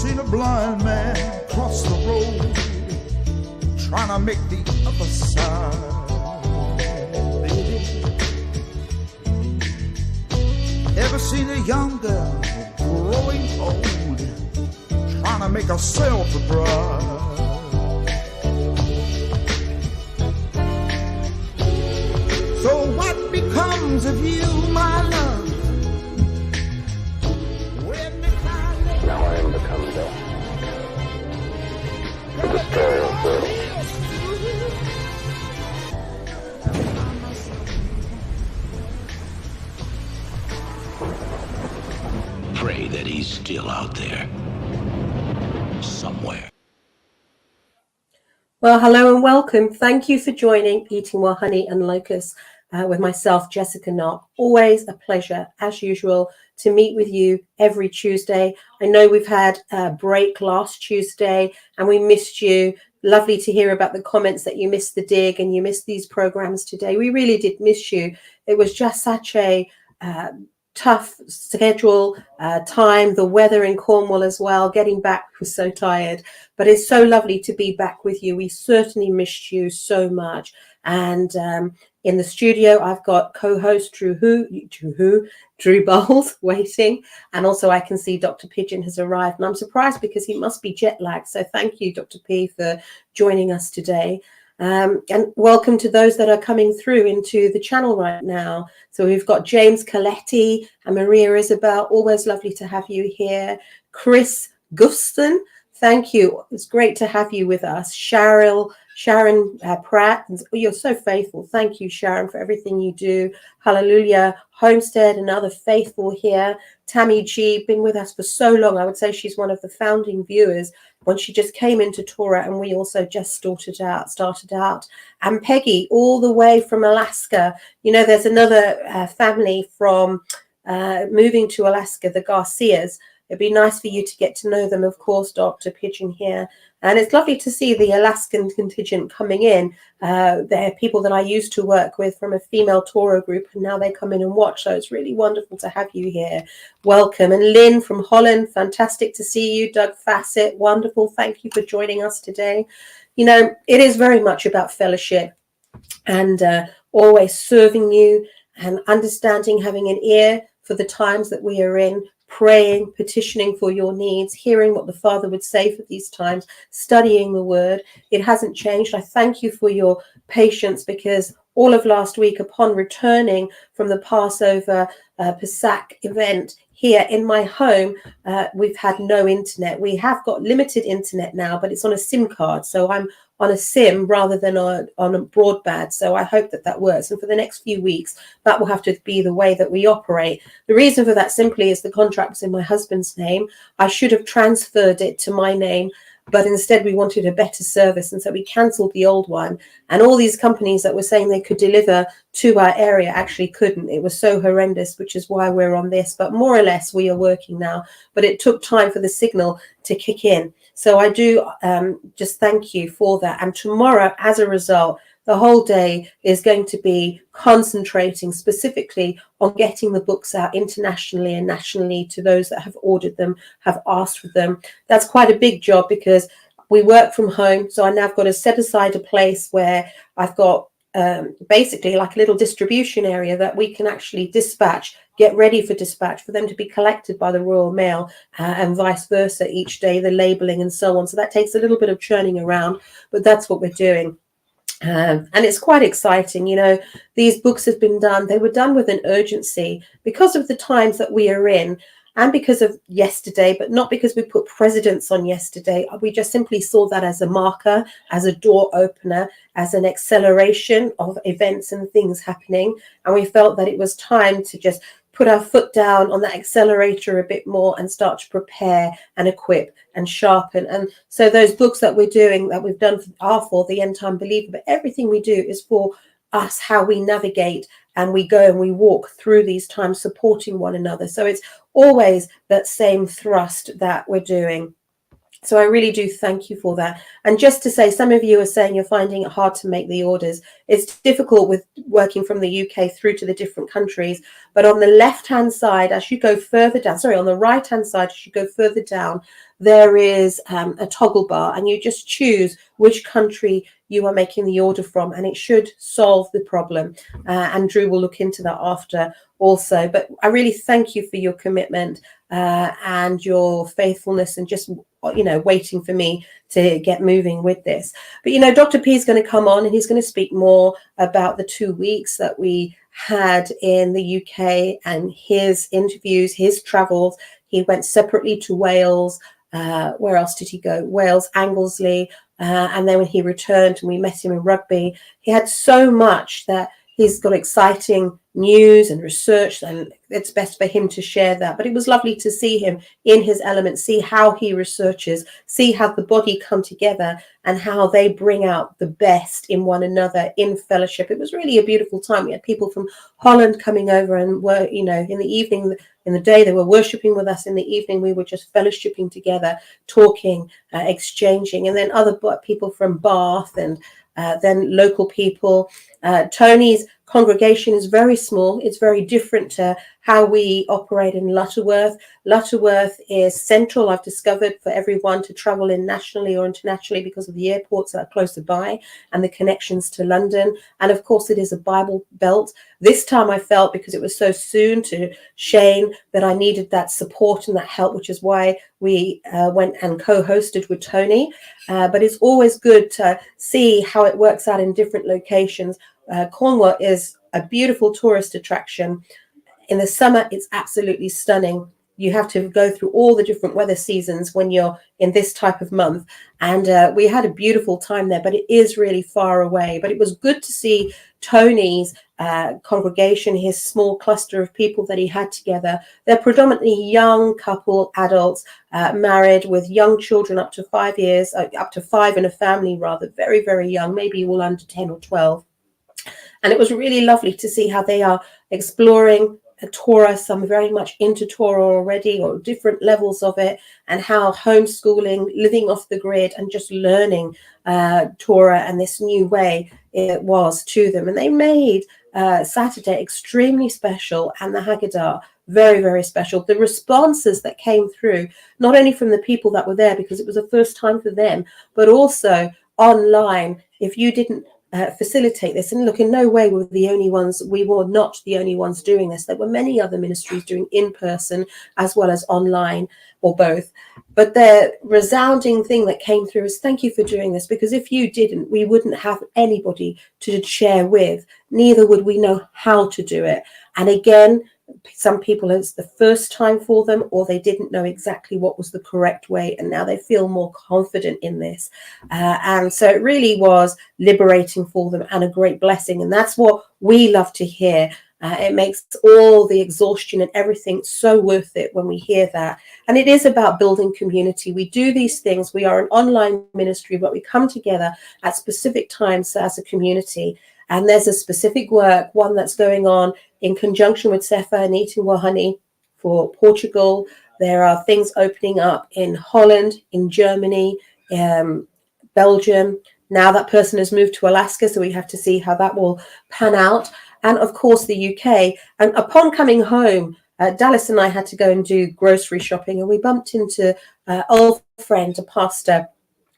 seen a blind man cross the road, trying to make the other side? Ever seen a young girl growing old, trying to make herself a bride? So what becomes of you, my love? Now I am become death, the destroyer of worlds. Pray that he's still out there, somewhere. Well, hello and welcome. Thank you for joining Eating Well Honey and Locusts with myself, Jessica Knock. Always a pleasure, as usual, to meet with you every Tuesday. I know we've had a break last Tuesday and we missed you. Lovely to hear about the comments that you missed the dig and you missed these programs today. We really did miss you. It was just such a tough schedule, time, the weather in Cornwall as well. Getting back was so tired, but it's so lovely to be back with you. We certainly missed you so much. And in the studio, I've got co-host Drew Bolles waiting. And also I can see Dr. Pidgeon has arrived. And I'm surprised because he must be jet lagged. So thank you, Dr. P, for joining us today. And welcome to those that are coming through into the channel right now. So we've got James Coletti and Maria Isabel. Always lovely to have you here. Chris Guston, thank you. It's great to have you with us. Sharon Pratt, you're so faithful. Thank you, Sharon, for everything you do. Hallelujah. Homestead, another faithful here. Tammy G, been with us for so long. I would say she's one of the founding viewers when she just came into Torah, and we also just started out. And Peggy, all the way from Alaska. You know, there's another family from moving to Alaska, the Garcias. It'd be nice for you to get to know them, of course, Dr. Pidgeon here. And it's lovely to see the Alaskan contingent coming in. They're people that I used to work with from a female Torah group, and now they come in and watch. So it's really wonderful to have you here. Welcome. And Lynn from Holland, fantastic to see you. Doug Fassett, wonderful. Thank you for joining us today. You know, it is very much about fellowship and always serving you and understanding, having an ear for the times that we are in, praying, petitioning for your needs, hearing what the Father would say for these times, studying the word. It hasn't changed. I thank you for your patience, because all of last week, upon returning from the Passover Pesach event here in my home, we've had no internet. We have got limited internet now, but it's on a SIM card. So I'm on a SIM rather than on a broadband. So I hope that that works. And for the next few weeks, that will have to be the way that we operate. The reason for that simply is the contract was in my husband's name. I should have transferred it to my name, but instead we wanted a better service. And so we cancelled the old one. And all these companies that were saying they could deliver to our area actually couldn't. It was so horrendous, which is why we're on this. But more or less we are working now. But it took time for the signal to kick in. So I do just thank you for that. And tomorrow, as a result, the whole day is going to be concentrating specifically on getting the books out internationally and nationally to those that have ordered them, have asked for them. That's quite a big job because we work from home. So I now have got to set aside a place where I've got basically like a little distribution area that we can actually dispatch, get ready for dispatch, for them to be collected by the Royal Mail and vice versa each day, the labeling and so on. So that takes a little bit of churning around, but that's what we're doing. And it's quite exciting. You know, these books have been done. They were done with an urgency because of the times that we are in and because of yesterday, but not because we put precedents on yesterday. We just simply saw that as a marker, as a door opener, as an acceleration of events and things happening. And we felt that it was time to just put our foot down on that accelerator a bit more and start to prepare and equip and sharpen. And so those books that we're doing, that we've done, are for the End Time Believer, but everything we do is for us, how we navigate and we go and we walk through these times supporting one another. So it's always that same thrust that we're doing. So I really do thank you for that. And just to say, some of you are saying you're finding it hard to make the orders. It's difficult with working from the UK through to the different countries. But on the left-hand side, as you go further down, sorry, on the right-hand side, as you go further down, there is a toggle bar, and you just choose which country you are making the order from, and it should solve the problem. And Drew will look into that after also. But I really thank you for your commitment and your faithfulness, and just, you know, waiting for me to get moving with this. But, you know, Dr. P is going to come on and he's going to speak more about the 2 weeks that we had in the UK and his interviews, his travels. He went separately to Wales. Where else did he go? Wales, Anglesey. And then when he returned and we met him in Rugby, he had so much that he's got exciting news and research, and it's best for him to share that. But it was lovely to see him in his element, see how he researches, see how the body come together and how they bring out the best in one another in fellowship. It was really a beautiful time. We had people from Holland coming over and were, you know, in the evening, in the day they were worshiping with us, in the evening we were just fellowshipping together, talking, exchanging, and then other people from Bath, and then local people. Tony's congregation is very small. It's very different to how we operate in Lutterworth. Lutterworth is central, I've discovered, for everyone to travel in nationally or internationally because of the airports that are closer by and the connections to London. And of course, it is a Bible belt. This time I felt, because it was so soon to Shane, that I needed that support and that help, which is why we went and co-hosted with Tony. But it's always good to see how it works out in different locations. Cornwall is a beautiful tourist attraction. In the summer, it's absolutely stunning. You have to go through all the different weather seasons when you're in this type of month. And we had a beautiful time there, but it is really far away. But it was good to see Tony's congregation, his small cluster of people that he had together. They're predominantly young couple, adults, married with young children up to 5 years, up to 5 in a family, rather, very, very young, maybe all under 10 or 12. And it was really lovely to see how they are exploring Torah, some very much into Torah already, or different levels of it, and how homeschooling, living off the grid and just learning Torah and this new way it was to them. And they made Saturday extremely special, and the Haggadah very, very special. The responses that came through, not only from the people that were there, because it was the first time for them, but also online. If you didn't facilitate this, and look, in no way were the only ones, we were not the only ones doing this. There were many other ministries doing in person as well as online, or both. But the resounding thing that came through is, thank you for doing this, because if you didn't, we wouldn't have anybody to share with, neither would we know how to do it. And again, some people, it's the first time for them, or they didn't know exactly what was the correct way, and now they feel more confident in this. And so it really was liberating for them and a great blessing. And that's what we love to hear. It makes all the exhaustion and everything so worth it when we hear that. And it is about building community. We do these things. We are an online ministry, but we come together at specific times as a community. And there's a specific work, one that's going on in conjunction with Sefa and Eating Well Honey for Portugal. There are things opening up in Holland, in Germany, Belgium. Now that person has moved to Alaska, so we have to see how that will pan out. And of course, the UK. And upon coming home, Dallas and I had to go and do grocery shopping, and we bumped into an old friend, a pastor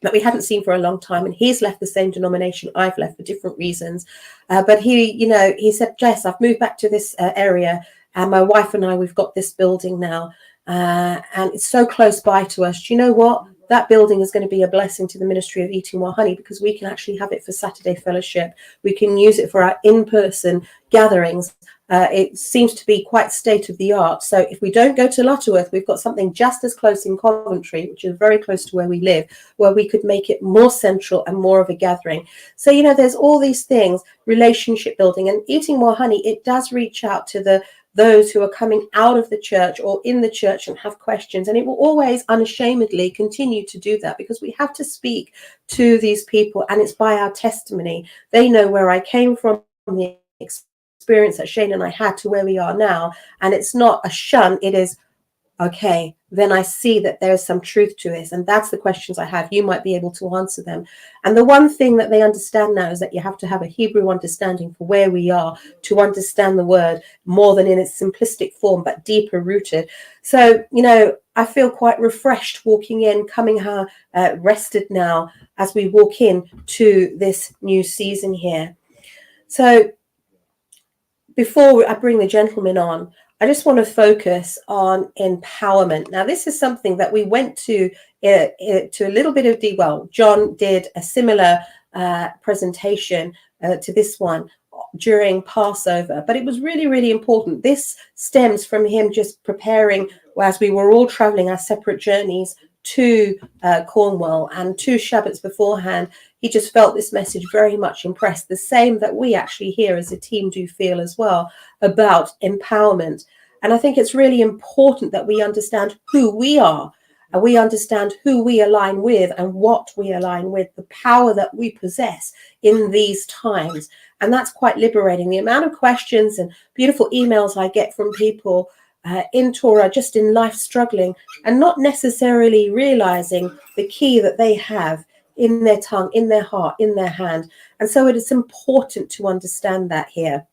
that we hadn't seen for a long time, and he's left the same denomination I've left for different reasons. But he, you know, he said, Jess, I've moved back to this area, and my wife and I, we've got this building now, and it's so close by to us. Do you know what? That building is going to be a blessing to the ministry of Eating Well Honey, because we can actually have it for Saturday fellowship. We can use it for our in-person gatherings. It seems to be quite state of the art. So if we don't go to Lutterworth, we've got something just as close in Coventry, which is very close to where we live, where we could make it more central and more of a gathering. So, you know, there's all these things, relationship building, and Eating Well Honey, it does reach out to those who are coming out of the church or in the church and have questions. And it will always unashamedly continue to do that, because we have to speak to these people, and it's by our testimony. They know where I came from, the experience that Shane and I had, to where we are now. And it's not a shun, it is okay, then I see that there's some truth to this. And that's the questions I have. You might be able to answer them. And the one thing that they understand now is that you have to have a Hebrew understanding for where we are to understand the word more than in its simplistic form, but deeper rooted. So, you know, I feel quite refreshed walking in, coming here, rested now as we walk in to this new season here. So before I bring the gentleman on, I just want to focus on empowerment. Now, this is something that we went to a little bit of well, John did a similar presentation to this one during Passover, but it was really, really important. This stems from him just preparing as we were all traveling our separate journeys to Cornwall, and 2 Shabbats beforehand, he just felt this message very much impressed, the same that we actually here as a team do feel as well, about empowerment. And I think it's really important that we understand who we are, and we understand who we align with and what we align with, the power that we possess in these times. And that's quite liberating. The amount of questions and beautiful emails I get from people in Torah, just in life, struggling and not necessarily realizing the key that they have in their tongue, in their heart, in their hand. And so it is important to understand that here.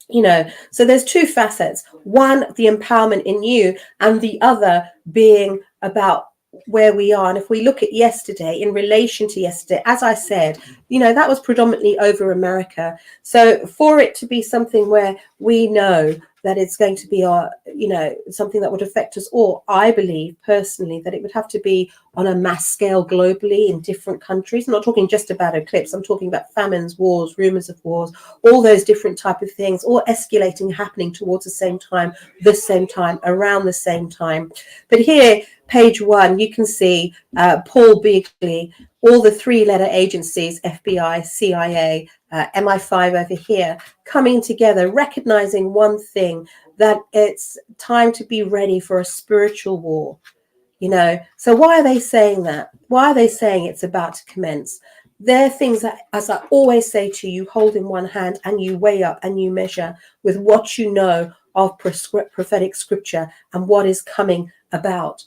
You know, so there's 2 facets, one, the empowerment in you, and the other being about where we are. And if we look at yesterday, in relation to yesterday, as I said, you know, that was predominantly over America. So for it to be something where we know that it's going to be, you know, something that would affect us all, I believe personally that it would have to be on a mass scale globally in different countries. I'm not talking just about eclipse. I'm talking about famines, wars, rumors of wars, all those different type of things, all escalating, happening towards the same time, around the same time. But here, page 1, you can see Paul Beagley, all the 3-letter agencies, FBI, CIA, MI5 over here, coming together, recognizing one thing, that it's time to be ready for a spiritual war. You know, so why are they saying that? Why are they saying it's about to commence? They're things that, as I always say to you, hold in one hand and you weigh up and you measure with what you know of prophetic scripture and what is coming about.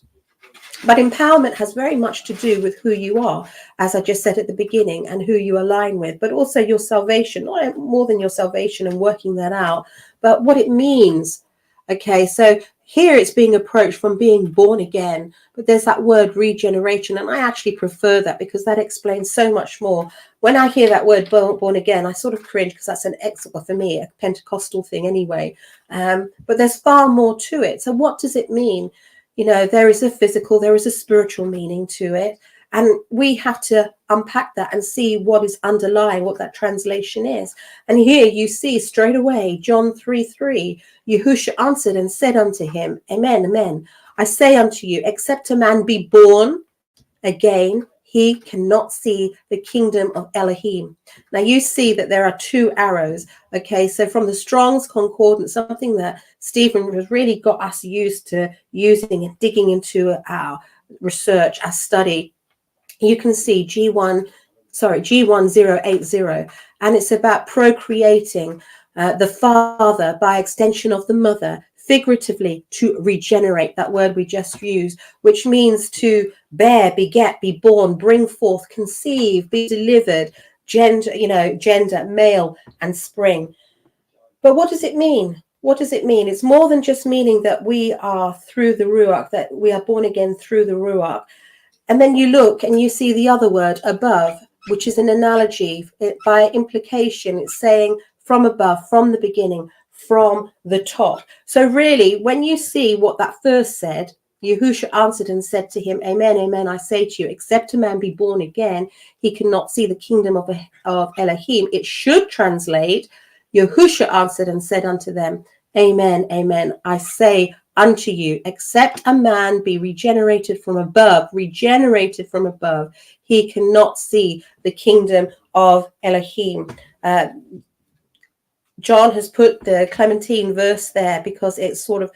But empowerment has very much to do with who you are, as I just said at the beginning, and who you align with, but also your salvation, not more than your salvation and working that out, but what it means. Okay, so here it's being approached from being born again, but there's that word regeneration, and I actually prefer that because that explains so much more. When I hear that word born again, I sort of cringe because that's an excellent, for me, a Pentecostal thing anyway. But there's far more to it. So what does it mean? You know, there is a physical, there is a spiritual meaning to it. And we have to unpack that and see what is underlying, what that translation is. And here you see straight away, John 3:3, Yahushua answered and said unto him, Amen, amen. I say unto you, except a man be born again, he cannot see the kingdom of Elohim. Now you see that there are 2 arrows. Okay, so from the Strong's Concordance, something that Stephen has really got us used to using and digging into our research, our study, you can see G1080, and it's about procreating the father by extension of the mother, figuratively to regenerate, that word we just used, which means to bear, beget, be born, bring forth, conceive, be delivered, gender, you know, gender, male and spring. But what does it mean? What does it mean? It's more than just meaning that we are through the Ruach, that we are born again through the Ruach. And then you look and you see the other word, above, which is an analogy. By implication, it's saying from above, from the beginning, from the top. So really, when you see what that verse said, Yahushua answered and said to him, Amen, amen, I say to you, except a man be born again, he cannot see the kingdom of Elohim. It should translate, Yahushua answered and said unto them, Amen, amen, I say unto you, except a man be regenerated from above, he cannot see the kingdom of Elohim. John has put the Clementine verse there because it sort of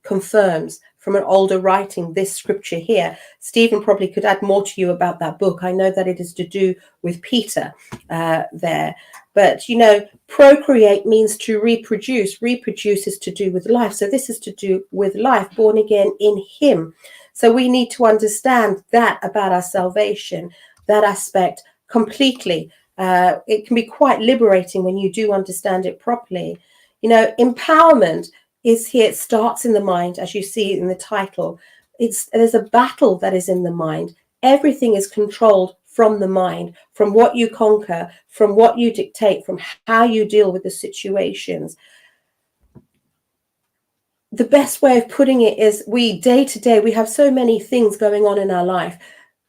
confirms from an older writing this scripture here. Stephen probably could add more to you about that book. I know that it is to do with Peter there. But, you know, procreate means to reproduce. Reproduce is to do with life. So this is to do with life, born again in him. So we need to understand that about our salvation, that aspect completely. It can be quite liberating when you do understand it properly. You know, empowerment is here. It starts in the mind, as you see in the title. There's a battle that is in the mind. Everything is controlled from the mind, from what you conquer, from what you dictate, from how you deal with the situations. The best way of putting it is day to day, we have so many things going on in our life.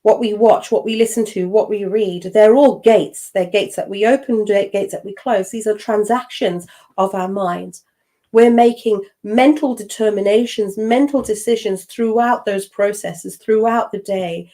What we watch, what we listen to, what we read, they're all gates. They're gates that we open, gates that we close. These are transactions of our minds. We're making mental determinations, mental decisions throughout those processes, throughout the day.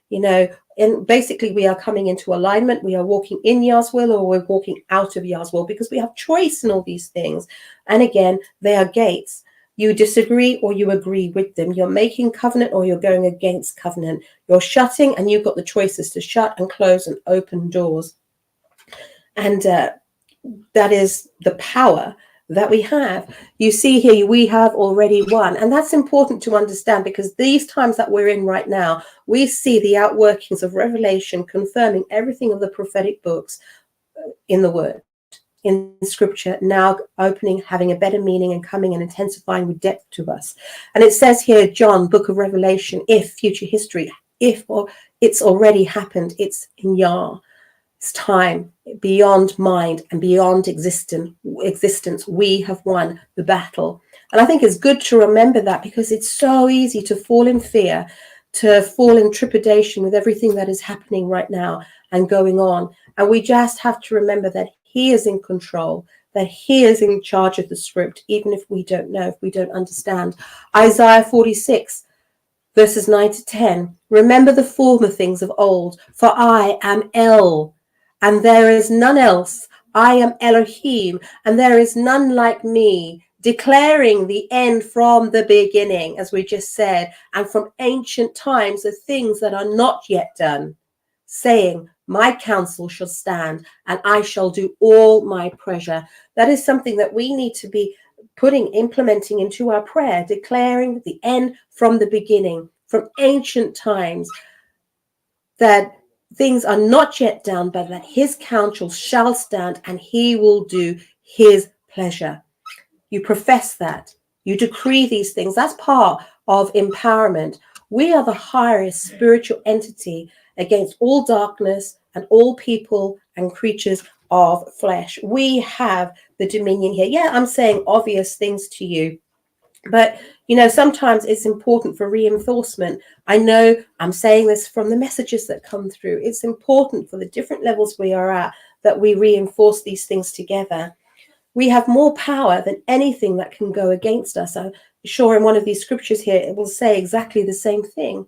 You know, and basically we are coming into alignment. We are walking in Yah's will, or we're walking out of Yah's will, because we have choice in all these things. And again, they are gates. You disagree or you agree with them. You're making covenant or you're going against covenant. You're shutting, and you've got the choices to shut and close and open doors. And that is the power that we have. You see here, we have already won. And that's important to understand, because these times that we're in right now, we see the outworkings of Revelation confirming everything of the prophetic books in the Word, in Scripture, now opening, having a better meaning, and coming and intensifying with depth to us. And it says here, John, book of Revelation, if future history, if or it's already happened, it's in Yah. It's time beyond mind and beyond existence. We have won the battle. And I think it's good to remember that, because it's so easy to fall in fear, to fall in trepidation with everything that is happening right now and going on. And we just have to remember that he is in control, that he is in charge of the script, even if we don't know, if we don't understand. Isaiah 46, verses 9 to 10. Remember the former things of old, for I am El, and there is none else. I am Elohim, and there is none like me, declaring the end from the beginning, as we just said, and from ancient times the things that are not yet done, saying, my counsel shall stand, and I shall do all my pleasure. That is something that we need to be implementing into our prayer, declaring the end from the beginning, from ancient times, that things are not yet done, but that his counsel shall stand, and he will do his pleasure. You profess that. You decree these things. That's part of empowerment. We are the highest spiritual entity against all darkness and all people and creatures of flesh. We have the dominion here. Yeah, I'm saying obvious things to you, but, you know, sometimes it's important for reinforcement. I know I'm saying this from the messages that come through. It's important for the different levels we are at that we reinforce these things together. We have more power than anything that can go against us. I'm sure in one of these scriptures here, it will say exactly the same thing.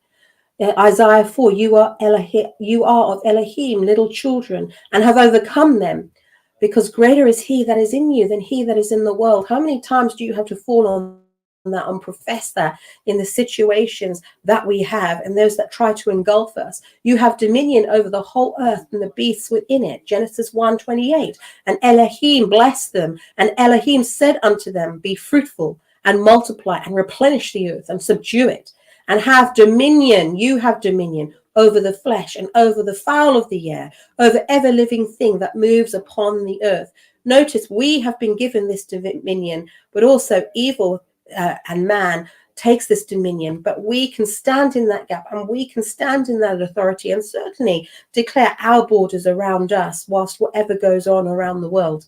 Isaiah 4, you are of Elohim, little children, and have overcome them, because greater is he that is in you than he that is in the world. How many times do you have to fall on that and profess that in the situations that we have and those that try to engulf us? You have dominion over the whole earth and the beasts within it. Genesis 1:28. And Elohim blessed them, and Elohim said unto them, be fruitful and multiply and replenish the earth and subdue it, and have dominion. You have dominion over the flesh and over the fowl of the air, over every living thing that moves upon the earth. Notice we have been given this dominion, but also evil and man takes this dominion. But we can stand in that gap, and we can stand in that authority, and certainly declare our borders around us whilst whatever goes on around the world.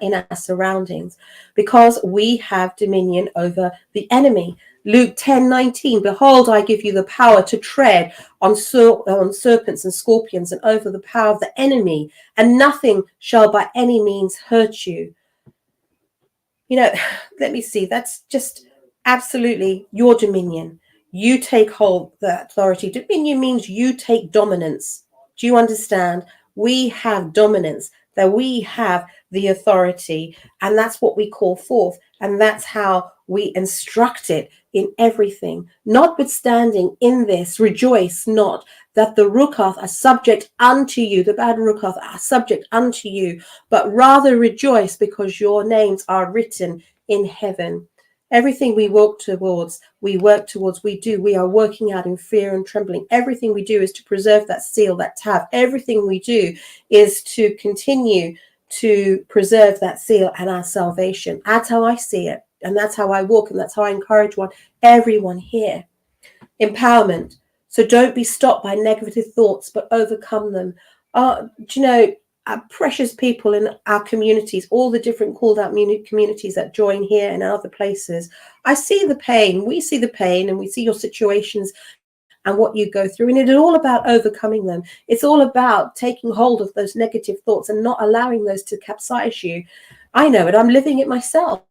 In our surroundings, because we have dominion over the enemy. Luke 10:19, behold, I give you the power to tread on serpents and scorpions, and over the power of the enemy, and nothing shall by any means hurt you. You know, let me see, that's just absolutely your dominion. You take hold of that authority. Dominion means you take dominance. Do you understand? We have dominance, that we have the authority, and that's what we call forth, and that's how we instruct it in everything. Notwithstanding in this, rejoice not that the Rukath are subject unto you, the bad Rukath are subject unto you, but rather rejoice because your names are written in heaven. Everything we work towards, we do. We are working out in fear and trembling. Everything we do is to preserve that seal, that tab. Everything we do is to continue to preserve that seal and our salvation. That's how I see it. And that's how I walk. And that's how I encourage everyone here. Empowerment. So don't be stopped by negative thoughts, but overcome them. Do you know, our precious people in our communities, all the different called out communities that join here and other places, I see the pain. We see the pain and we see your situations and what you go through. And it is all about overcoming them. It's all about taking hold of those negative thoughts and not allowing those to capsize you. I know it. I'm living it myself.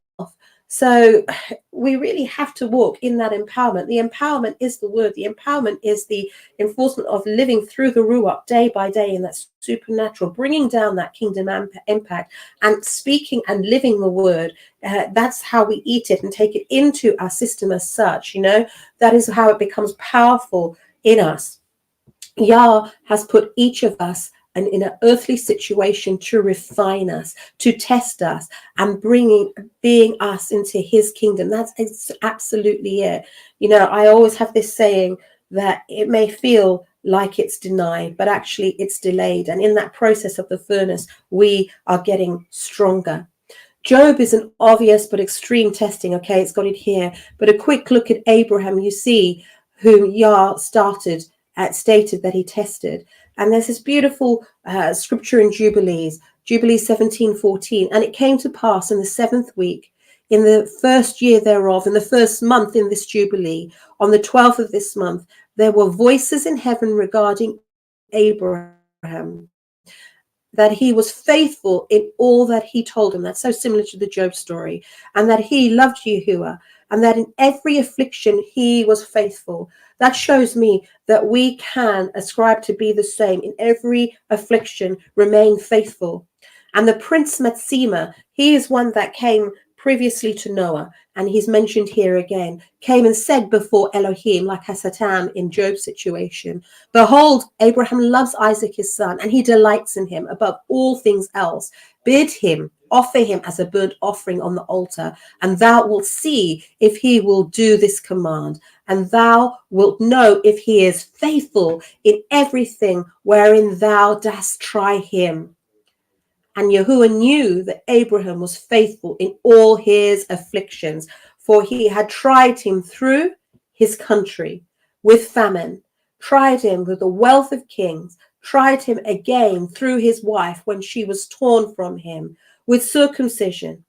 So we really have to walk in that empowerment. The empowerment is the word. The empowerment is the enforcement of living through the Ruach day by day in that supernatural, bringing down that kingdom impact and speaking and living the word. That's how we eat it and take it into our system as such. You know, that is how it becomes powerful in us. Yah has put each of us in an earthly situation to refine us, to test us, and being us into his kingdom. That's absolutely it. You know, I always have this saying that it may feel like it's denied, but actually it's delayed. And in that process of the furnace, we are getting stronger. Job is an obvious but extreme testing. Okay, it's got it here. But a quick look at Abraham, you see whom Yah stated that he tested. And there's this beautiful scripture in Jubilees 17:14. And it came to pass in the 7th week, in the first year thereof, in the first month in this Jubilee, on the 12th of this month, there were voices in heaven regarding Abraham, that he was faithful in all that he told him. That's so similar to the Job story. And that he loved Yahuwah, and that in every affliction he was faithful. That shows me that we can ascribe to be the same in every affliction, remain faithful. And the Prince Metzima, he is one that came previously to Noah, and he's mentioned here again, came and said before Elohim, like Hasatan in Job's situation, behold, Abraham loves Isaac his son, and he delights in him above all things else. Bid him, offer him as a burnt offering on the altar, and thou wilt see if he will do this command, and thou wilt know if he is faithful in everything wherein thou dost try him. And Yahuwah knew that Abraham was faithful in all his afflictions, for he had tried him through his country with famine, tried him with the wealth of kings, tried him again through his wife when she was torn from him, with circumcision,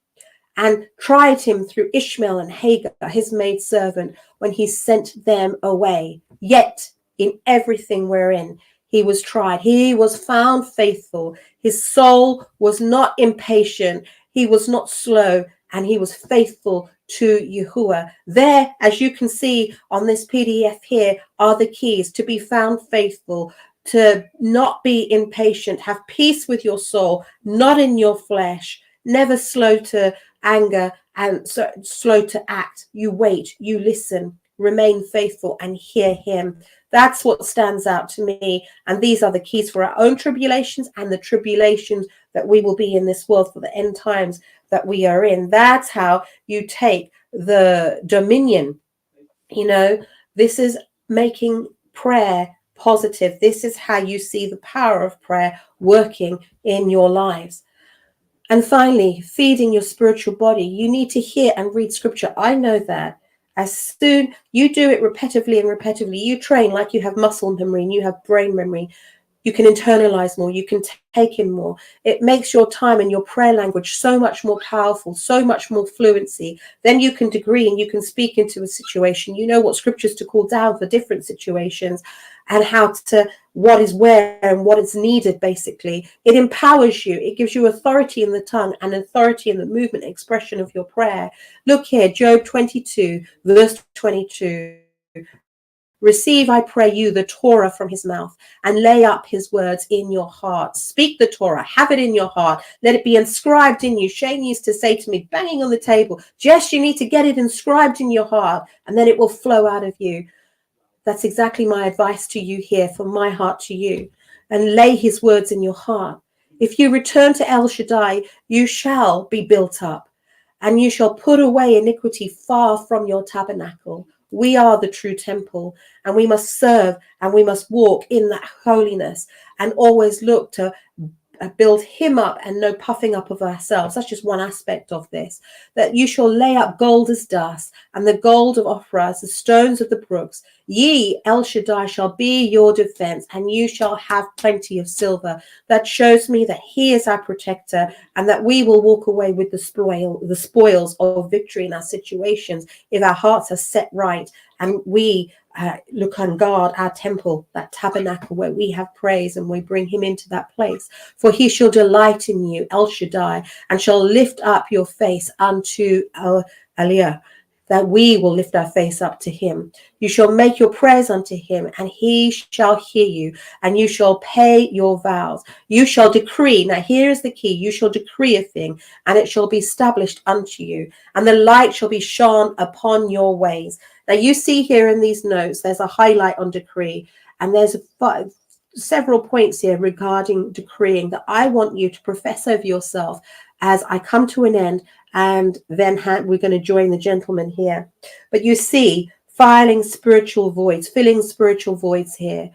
and tried him through Ishmael and Hagar, his maidservant, when he sent them away. Yet in everything wherein he was tried, he was found faithful. His soul was not impatient. He was not slow, and he was faithful to Yahuwah. There, as you can see on this PDF here, are the keys to be found faithful, to not be impatient, have peace with your soul, not in your flesh, never slow to anger and so slow to act. You wait, you listen, remain faithful, and hear him. That's what stands out to me. And these are the keys for our own tribulations and the tribulations that we will be in this world for the end times that we are in. That's how you take the dominion. You know, this is making prayer positive. This is how you see the power of prayer working in your lives. And finally, feeding your spiritual body. You need to hear and read scripture. I know that. As soon you do it repetitively, you train like you have muscle memory and you have brain memory. You can internalize more. You can take in more. It makes your time and your prayer language so much more powerful, so much more fluency. Then you can degree and you can speak into a situation. You know what scriptures to call down for different situations and how to, what is where and what is needed, basically. It empowers you. It gives you authority in the tongue and authority in the movement and expression of your prayer. Look here, Job 22, verse 22. Receive, I pray you, the Torah from his mouth, and lay up his words in your heart. Speak the Torah, have it in your heart. Let it be inscribed in you. Shane used to say to me, banging on the table, Jess, you need to get it inscribed in your heart, and then it will flow out of you. That's exactly my advice to you here, from my heart to you. And lay his words in your heart. If you return to El Shaddai, you shall be built up, and you shall put away iniquity far from your tabernacle. We are the true temple, and we must serve and we must walk in that holiness and always look to build him up and no puffing up of ourselves. That's just one aspect of this. That you shall lay up gold as dust, and the gold of Ophrah as the stones of the brooks. Ye, El Shaddai, shall be your defense, and you shall have plenty of silver. That shows me that he is our protector, and that we will walk away with the spoils of victory in our situations if our hearts are set right and we look and guard our temple, that tabernacle where we have praise, and we bring him into that place. For he shall delight in you, El Shaddai, and shall lift up your face unto Aliyah, that we will lift our face up to him. You shall make your prayers unto him, and he shall hear you, and you shall pay your vows. You shall decree. Now here is the key. You shall decree a thing, and it shall be established unto you, and the light shall be shone upon your ways. Now you see here in these notes, there's a highlight on decree, and there's several points here regarding decreeing that I want you to profess over yourself as I come to an end, and then we're going to join the gentleman here. But you see, filling spiritual voids here.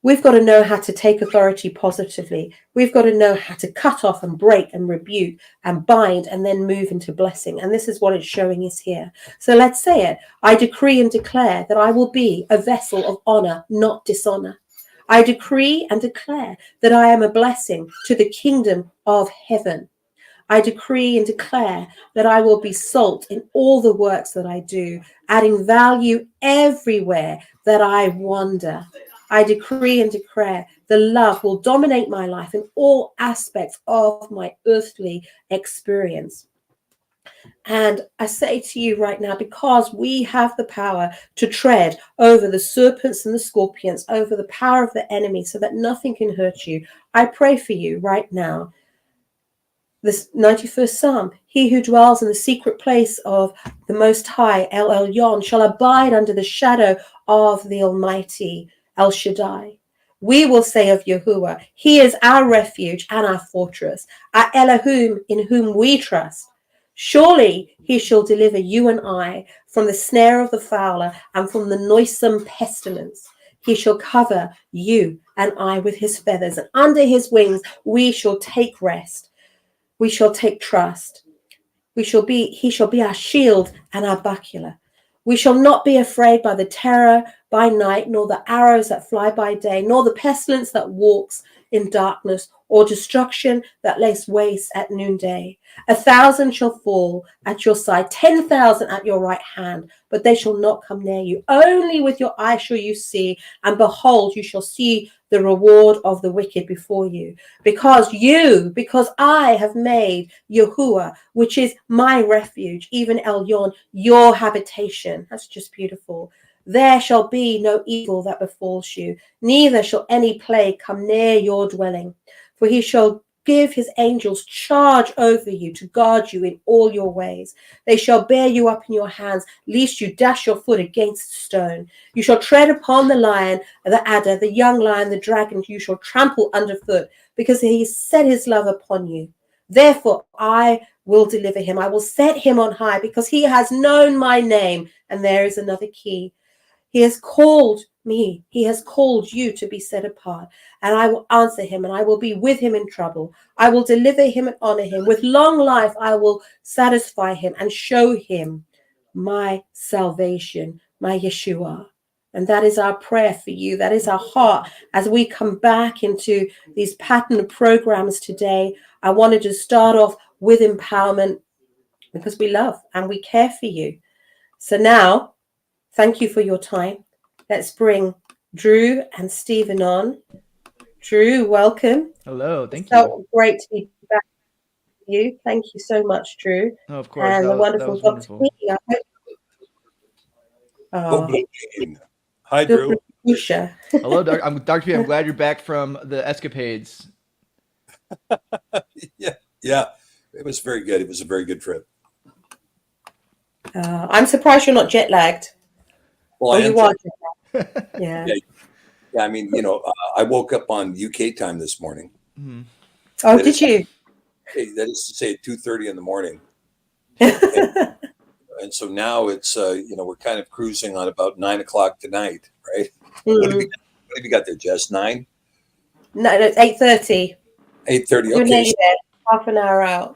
We've got to know how to take authority positively. We've got to know how to cut off and break and rebuke and bind and then move into blessing. And this is what it's showing us here. So let's say it. I decree and declare that I will be a vessel of honor, not dishonor. I decree and declare that I am a blessing to the kingdom of heaven. I decree and declare that I will be salt in all the works that I do, adding value everywhere that I wander. I decree and declare the love will dominate my life in all aspects of my earthly experience. And I say to you right now, because we have the power to tread over the serpents and the scorpions, over the power of the enemy, so that nothing can hurt you, I pray for you right now. This 91st Psalm, he who dwells in the secret place of the Most High, El Elyon, shall abide under the shadow of the Almighty, El Shaddai. We will say of Yahuwah, he is our refuge and our fortress, our Elohim in whom we trust. Surely he shall deliver you and I from the snare of the fowler and from the noisome pestilence. He shall cover you and I with his feathers, and under his wings we shall take rest. We shall take trust. He shall be our shield and our buckler. We shall not be afraid by the terror by night, nor the arrows that fly by day, nor the pestilence that walks in darkness, or destruction that lays waste at noonday. 1,000 shall fall at your side, 10,000 at your right hand, but they shall not come near you. Only with your eyes shall you see, and behold, you shall see the reward of the wicked before you. Because I have made Yahuwah, which is my refuge, even Elyon, your habitation. That's just beautiful. There shall be no evil that befalls you, neither shall any plague come near your dwelling. For he shall give his angels charge over you to guard you in all your ways. They shall bear you up in your hands, lest you dash your foot against a stone. You shall tread upon the lion, the adder, the young lion, the dragon, you shall trample underfoot, because he set his love upon you. Therefore I will deliver him. I will set him on high, because he has known my name. And there is another key. He has called me. He has called you to be set apart. And I will answer him, and I will be with him in trouble. I will deliver him and honor him. With long life I will satisfy him and show him my salvation, my Yeshua. And that is our prayer for you. That is our heart as we come back into these pattern programs today. I wanted to start off with empowerment because we love and we care for you. So now, thank you for your time. Let's bring Drew and Stephen on. Drew, welcome. Hello, thank you. So great to be back with you. Thank you so much, Drew. Oh, of course. And the that wonderful was Dr. wonderful. P. Hi, Drew. Hello, Dr. P. I'm glad you're back from the escapades. Yeah. It was very good. It was a very good trip. I'm surprised you're not jet lagged. Well, you are jet lagged. Yeah. I mean, I woke up on UK time this morning. Mm-hmm. Oh, did you? That is to say, at 2:30 in the morning. And so now it's, we're kind of cruising on about 9 o'clock tonight, right? What have you got there, Jess? 9? No, it's 8:30. 8:30. You're Okay. nearly there, half an hour out.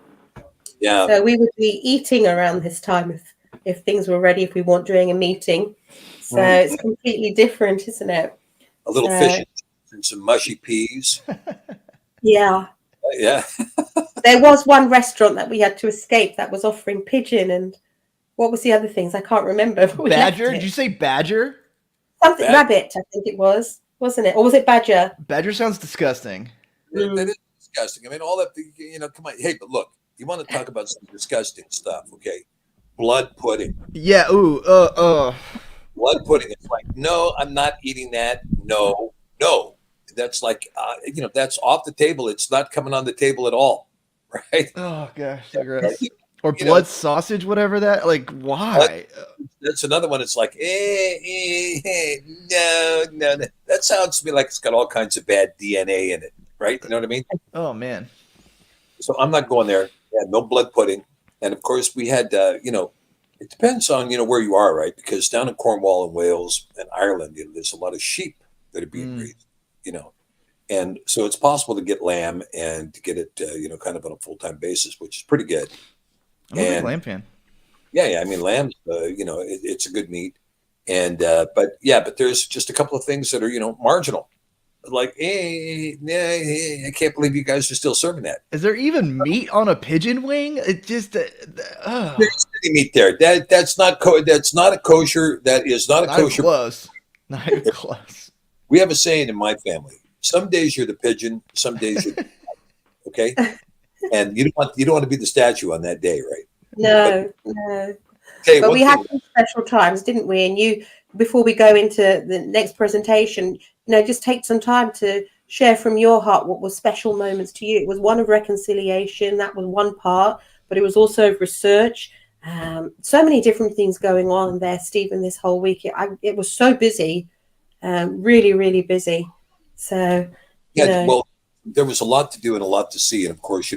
Yeah. So we would be eating around this time if things were ready, if we weren't doing a meeting. So it's completely different, isn't it? A little fish and some mushy peas. Yeah. Yeah. There was one restaurant that we had to escape that was offering pigeon, and what was the other things? I can't remember. Badger? Did you say badger? Something rabbit, I think it was, wasn't it? Or was it badger? Badger sounds disgusting. That is disgusting. I mean, all that, come on. Hey, but look, you want to talk about some disgusting stuff, okay? Blood pudding. Yeah, ooh, Blood pudding. It's like, no, I'm not eating that. No. That's like, that's off the table. It's not coming on the table at all, right? Oh, gosh, so gross. Or blood sausage, whatever that, like, why? That's another one. It's like, no. That sounds to me like it's got all kinds of bad DNA in it, right? You know what I mean? Oh, man. So I'm not going there. Yeah, no blood pudding. And of course we had, it depends on, where you are, right? Because down in Cornwall and Wales and Ireland, there's a lot of sheep that are being raised, and so it's possible to get lamb and to get it, kind of on a full-time basis, which is pretty good. I'm a big lamb fan. Yeah. I mean, lamb's, it's a good meat. And, but there's just a couple of things that are, marginal. Like, I can't believe you guys are still serving that. Is there even meat on a pigeon wing? It just, there's any meat there. That's not a kosher. That is not a kosher. Not even close. We have a saying in my family: some days you're the pigeon, some days you're the okay. And you don't want to be the statue on that day, right? No. Okay, but we had some special times, didn't we? And before we go into the next presentation, just take some time to share from your heart what was special moments to you. It was one of reconciliation, that was one part, but it was also research. So many different things going on there, Stephen, this whole week. It was so busy, really, really busy. So, well, there was a lot to do and a lot to see. And of course,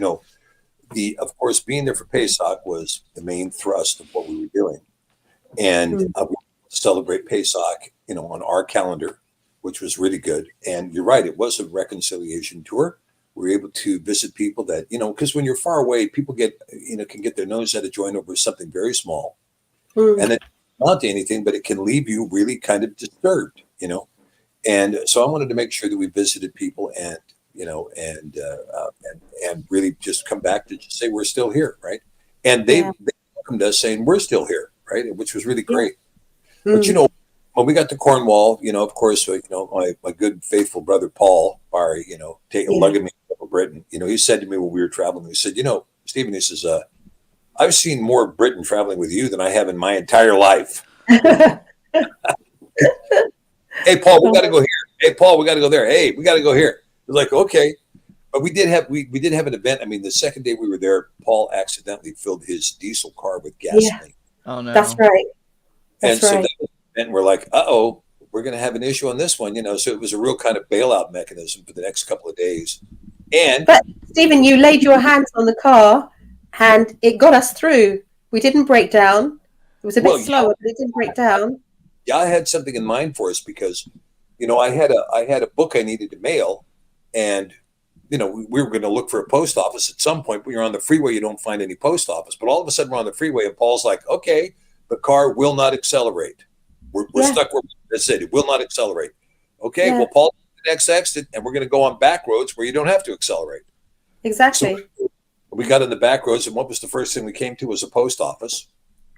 being there for Pesach was the main thrust of what we were doing. And we celebrate Pesach, on our calendar, which was really good. And you're right, it was a reconciliation tour. We were able to visit people that, because when you're far away, people can get their nose out of joint over something very small. And it's not anything, but it can leave you really kind of disturbed, And so I wanted to make sure that we visited people and really just come back to just say we're still here, right? And they welcomed us saying we're still here, right? Which was really great. But when we got to Cornwall, of course, my good faithful brother Paul Barry, lugging me to Britain. He said to me when we were traveling, he said, Stephen, he says, I've seen more Britain traveling with you than I have in my entire life. Hey, Paul, we got to go here. Hey, Paul, we got to go there. Hey, we got to go here. It was like, okay. But we did have an event. I mean, the second day we were there, Paul accidentally filled his diesel car with gasoline. Yeah. Oh, no. That's right. So that was, and we're like, uh-oh, we're going to have an issue on this one, So it was a real kind of bailout mechanism for the next couple of days. But, Stephen, you laid your hands on the car and it got us through. We didn't break down. It was a bit slower, but it didn't break down. Yeah, I had something in mind for us because, I had a book I needed to mail, and we were going to look for a post office at some point. When you're on the freeway, you don't find any post office. But all of a sudden, we're on the freeway, and Paul's like, "Okay, the car will not accelerate. We're stuck where it said it will not accelerate." Okay, well, Paul, the next exit, and we're going to go on back roads where you don't have to accelerate. Exactly. So we got in the back roads, and what was the first thing we came to was a post office.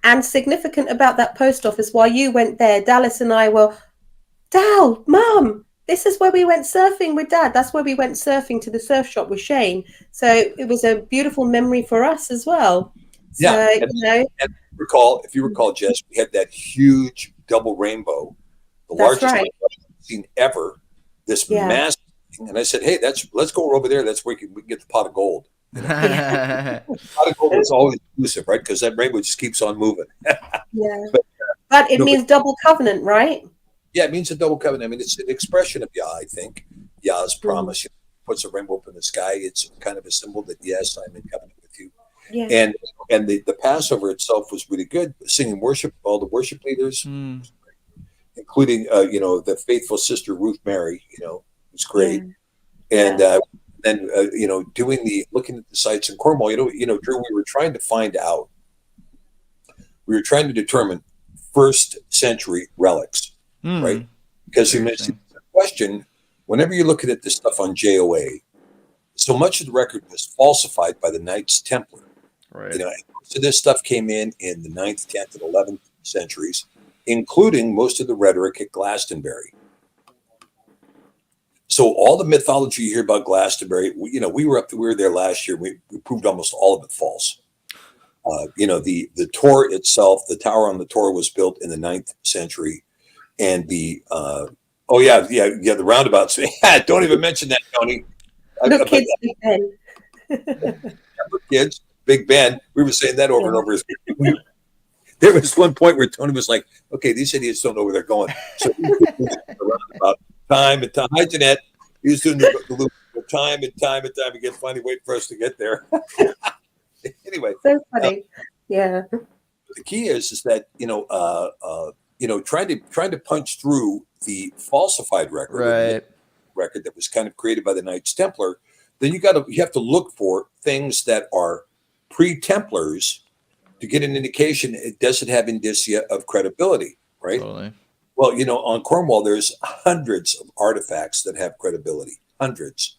And significant about that post office, while you went there, Dallas and I were, Dal, Mum, this is where we went surfing with Dad. That's where we went surfing to the surf shop with Shane. So it was a beautiful memory for us as well. And if you recall, Jess, we had that huge double rainbow the That's largest right. I've seen ever. This massive thing, and I said, "Hey, let's go over there. That's where we can get the pot of gold." You know? Pot of gold is always elusive, right? Because that rainbow just keeps on moving. Yeah. But But it means double covenant, right? yeah, it means a double covenant. I mean, it's an expression of Yah, I think. Yah's promise. Puts a rainbow up in the sky. It's kind of a symbol that, yes, I'm in covenant with you. Yeah. And the Passover itself was really good. Singing worship, all the worship leaders, including, the faithful sister Ruth Mary, was great. And then, looking at the sites in Cornwall, Drew, we were trying to determine first century relics, right? Because you mentioned the question, whenever you're looking at this stuff on JOA, so much of the record was falsified by the Knights Templar. Right. So this stuff came in the 9th, 10th, and 11th centuries, including most of the rhetoric at Glastonbury. So all the mythology you hear about Glastonbury, we were there last year. We proved almost all of it false. The Tor itself, the tower on the Tor was built in the 9th century, and the the roundabouts. Don't even mention that, Tony. Look, kids, Big Ben. Kids, Big Ben. We were saying that over and over. There was one point where Tony was like, "Okay, these idiots don't know where they're going." So about time and time. Hi, Jeanette. He was doing the loop time and time and time again, finally waiting for us to get there. Anyway, So funny. Yeah. The key is that trying to punch through the falsified record, Right? Record that was kind of created by the Knights Templar. Then you have to look for things that are pre-Templars to get an indication. It doesn't have indicia of credibility, right? Totally. Well, on Cornwall, there's hundreds of artifacts that have credibility. Hundreds.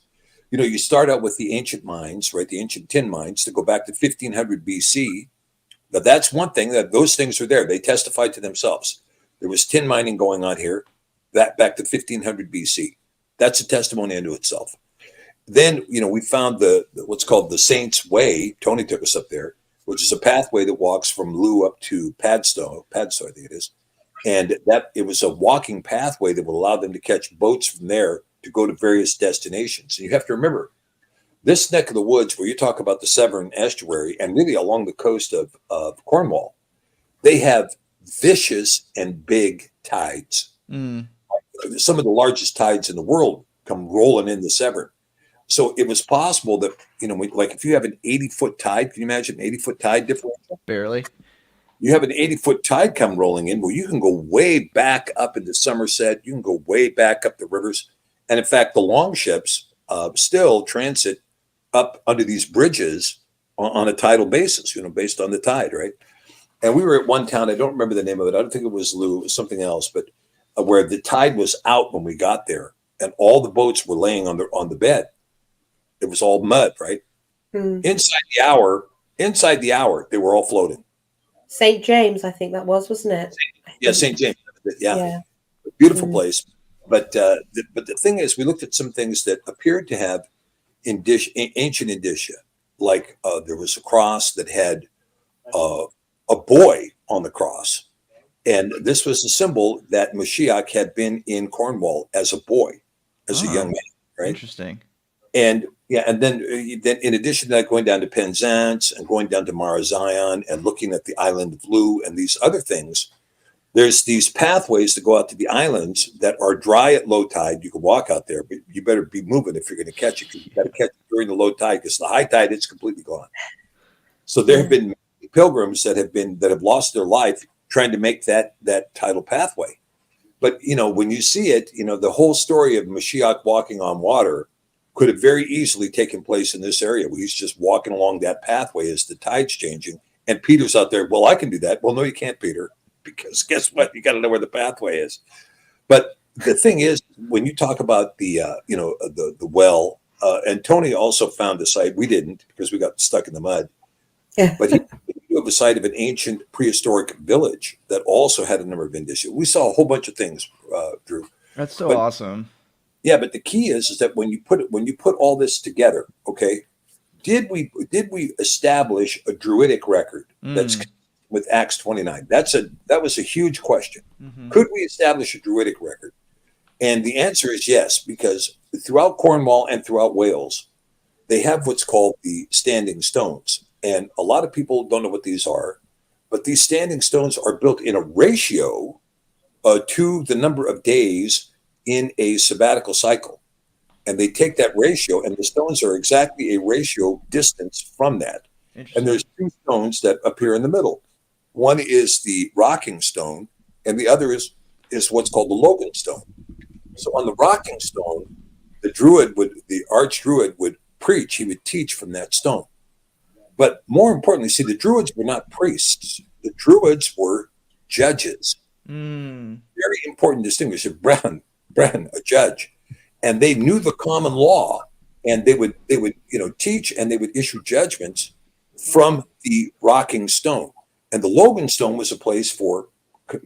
You start out with the ancient mines, right? The ancient tin mines that go back to 1500 BC. Now, that's one thing, that those things are there. They testified to themselves. There was tin mining going on here, that back to 1500 BC. That's a testimony unto itself. Then, we found what's called the Saints' Way. Tony took us up there, which is a pathway that walks from Loo up to Padstow, I think it is. And that it was a walking pathway that would allow them to catch boats from there to go to various destinations. And you have to remember, this neck of the woods where you talk about the Severn Estuary and really along the coast of Cornwall, they have vicious and big tides. Some of the largest tides in the world come rolling in the Severn. So it was possible that, if you have an 80-foot tide, can you imagine an 80-foot tide differential? Barely. You have an 80-foot tide come rolling in where you can go way back up into Somerset. You can go way back up the rivers. And in fact, the longships still transit up under these bridges on a tidal basis, based on the tide, right? And we were at one town, I don't remember the name of it. I don't think it was Lou, it was something else, but where the tide was out when we got there and all the boats were laying on the bed. It was all mud, right? Inside the hour, they were all floating. St. James, I think that wasn't it? Yeah, St. James. Yeah. Beautiful place. But the thing is, we looked at some things that appeared to have ancient indicia, like there was a cross that had a boy on the cross. And this was a symbol that Mashiach had been in Cornwall as a boy, as a young man, right? Interesting. And then in addition to that, going down to Penzance and going down to Mara Zion and looking at the island of Loo and these other things, there's these pathways that go out to the islands that are dry at low tide. You can walk out there, but you better be moving if you're going to catch it, because you got to catch it during the low tide, because the high tide, it's completely gone. So there have been pilgrims that have lost their life trying to make that tidal pathway. But, when you see it, the whole story of Mashiach walking on water could have very easily taken place in this area where he's just walking along that pathway as the tide's changing. And Peter's out there, well, I can do that. Well, no, you can't, Peter, because guess what? You got to know where the pathway is. But the thing is, when you talk about the well, and Tony also found a site. We didn't, because we got stuck in the mud. Yeah. But he have a site of an ancient prehistoric village that also had a number of indicia. We saw a whole bunch of things, Drew. That's awesome. Yeah, but the key is that when you put all this together, okay, did we establish a Druidic record that's with Acts 29. That was a huge question. Mm-hmm. Could we establish a Druidic record? And the answer is yes, because throughout Cornwall and throughout Wales, they have what's called the standing stones. And a lot of people don't know what these are, but these standing stones are built in a ratio to the number of days in a sabbatical cycle. And they take that ratio, and the stones are exactly a ratio distance from that. And there's two stones that appear in the middle. One is the rocking stone, and the other is what's called the Logan stone. So on the rocking stone, the arch druid would preach. He would teach from that stone. But more importantly, see, the druids were not priests. The druids were judges. Very important distinction. Bren, a judge, and they knew the common law, and they would teach, and they would issue judgments from the rocking stone. And the Logan stone was a place for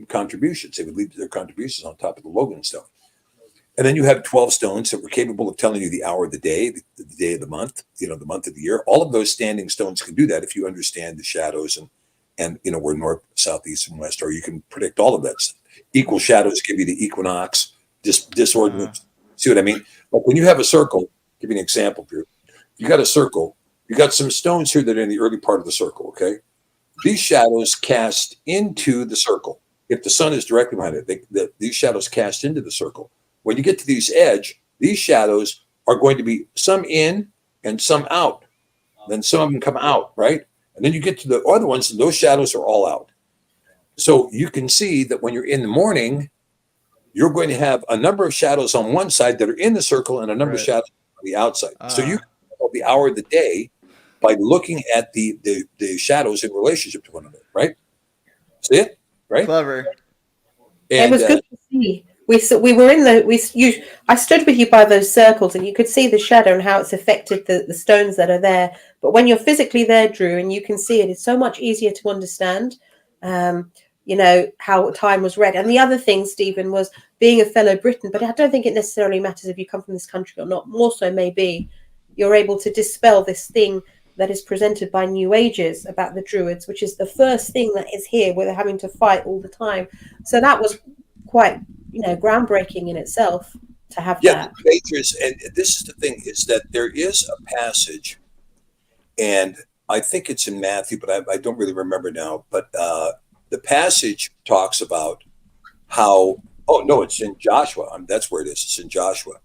contributions. They would leave their contributions on top of the Logan stone. And then you have 12 stones that were capable of telling you the hour of the day, the day of the month, the month of the year. All of those standing stones can do that if you understand the shadows and where north, south, east, and west are. You can predict all of that stuff. Equal shadows give you the equinox, disordinance. See what I mean? But when you have a circle, give you an example here. You got a circle. You got some stones here that are in the early part of the circle, okay? These shadows cast into the circle. If the sun is directly behind it, these shadows cast into the circle. When you get to these edge, these shadows are going to be some in and some out. Then some of them come out, right? And then you get to the other ones, and those shadows are all out. So you can see that when you're in the morning, you're going to have a number of shadows on one side that are in the circle and a number of shadows on the outside. So you can tell the hour of the day by looking at the shadows in relationship to one another, right? See it? Right? Clever. It And, was good to see. We were in I stood with you by those circles, and you could see the shadow and how it's affected the stones that are there. But when you're physically there, Drew, and you can see it, it's so much easier to understand. How time was read. And the other thing, Stephen, was being a fellow Briton, but I don't think it necessarily matters if you come from this country or not. More so, maybe you're able to dispel this thing that is presented by New Ages about the Druids, which is the first thing that is here where they're having to fight all the time. So that was quite, groundbreaking in itself to have that. The majors, and this is the thing, is that there is a passage, and I think it's in Matthew, but I don't really remember now, but the passage talks about how, it's in Joshua. That's where it is. It's in Joshua.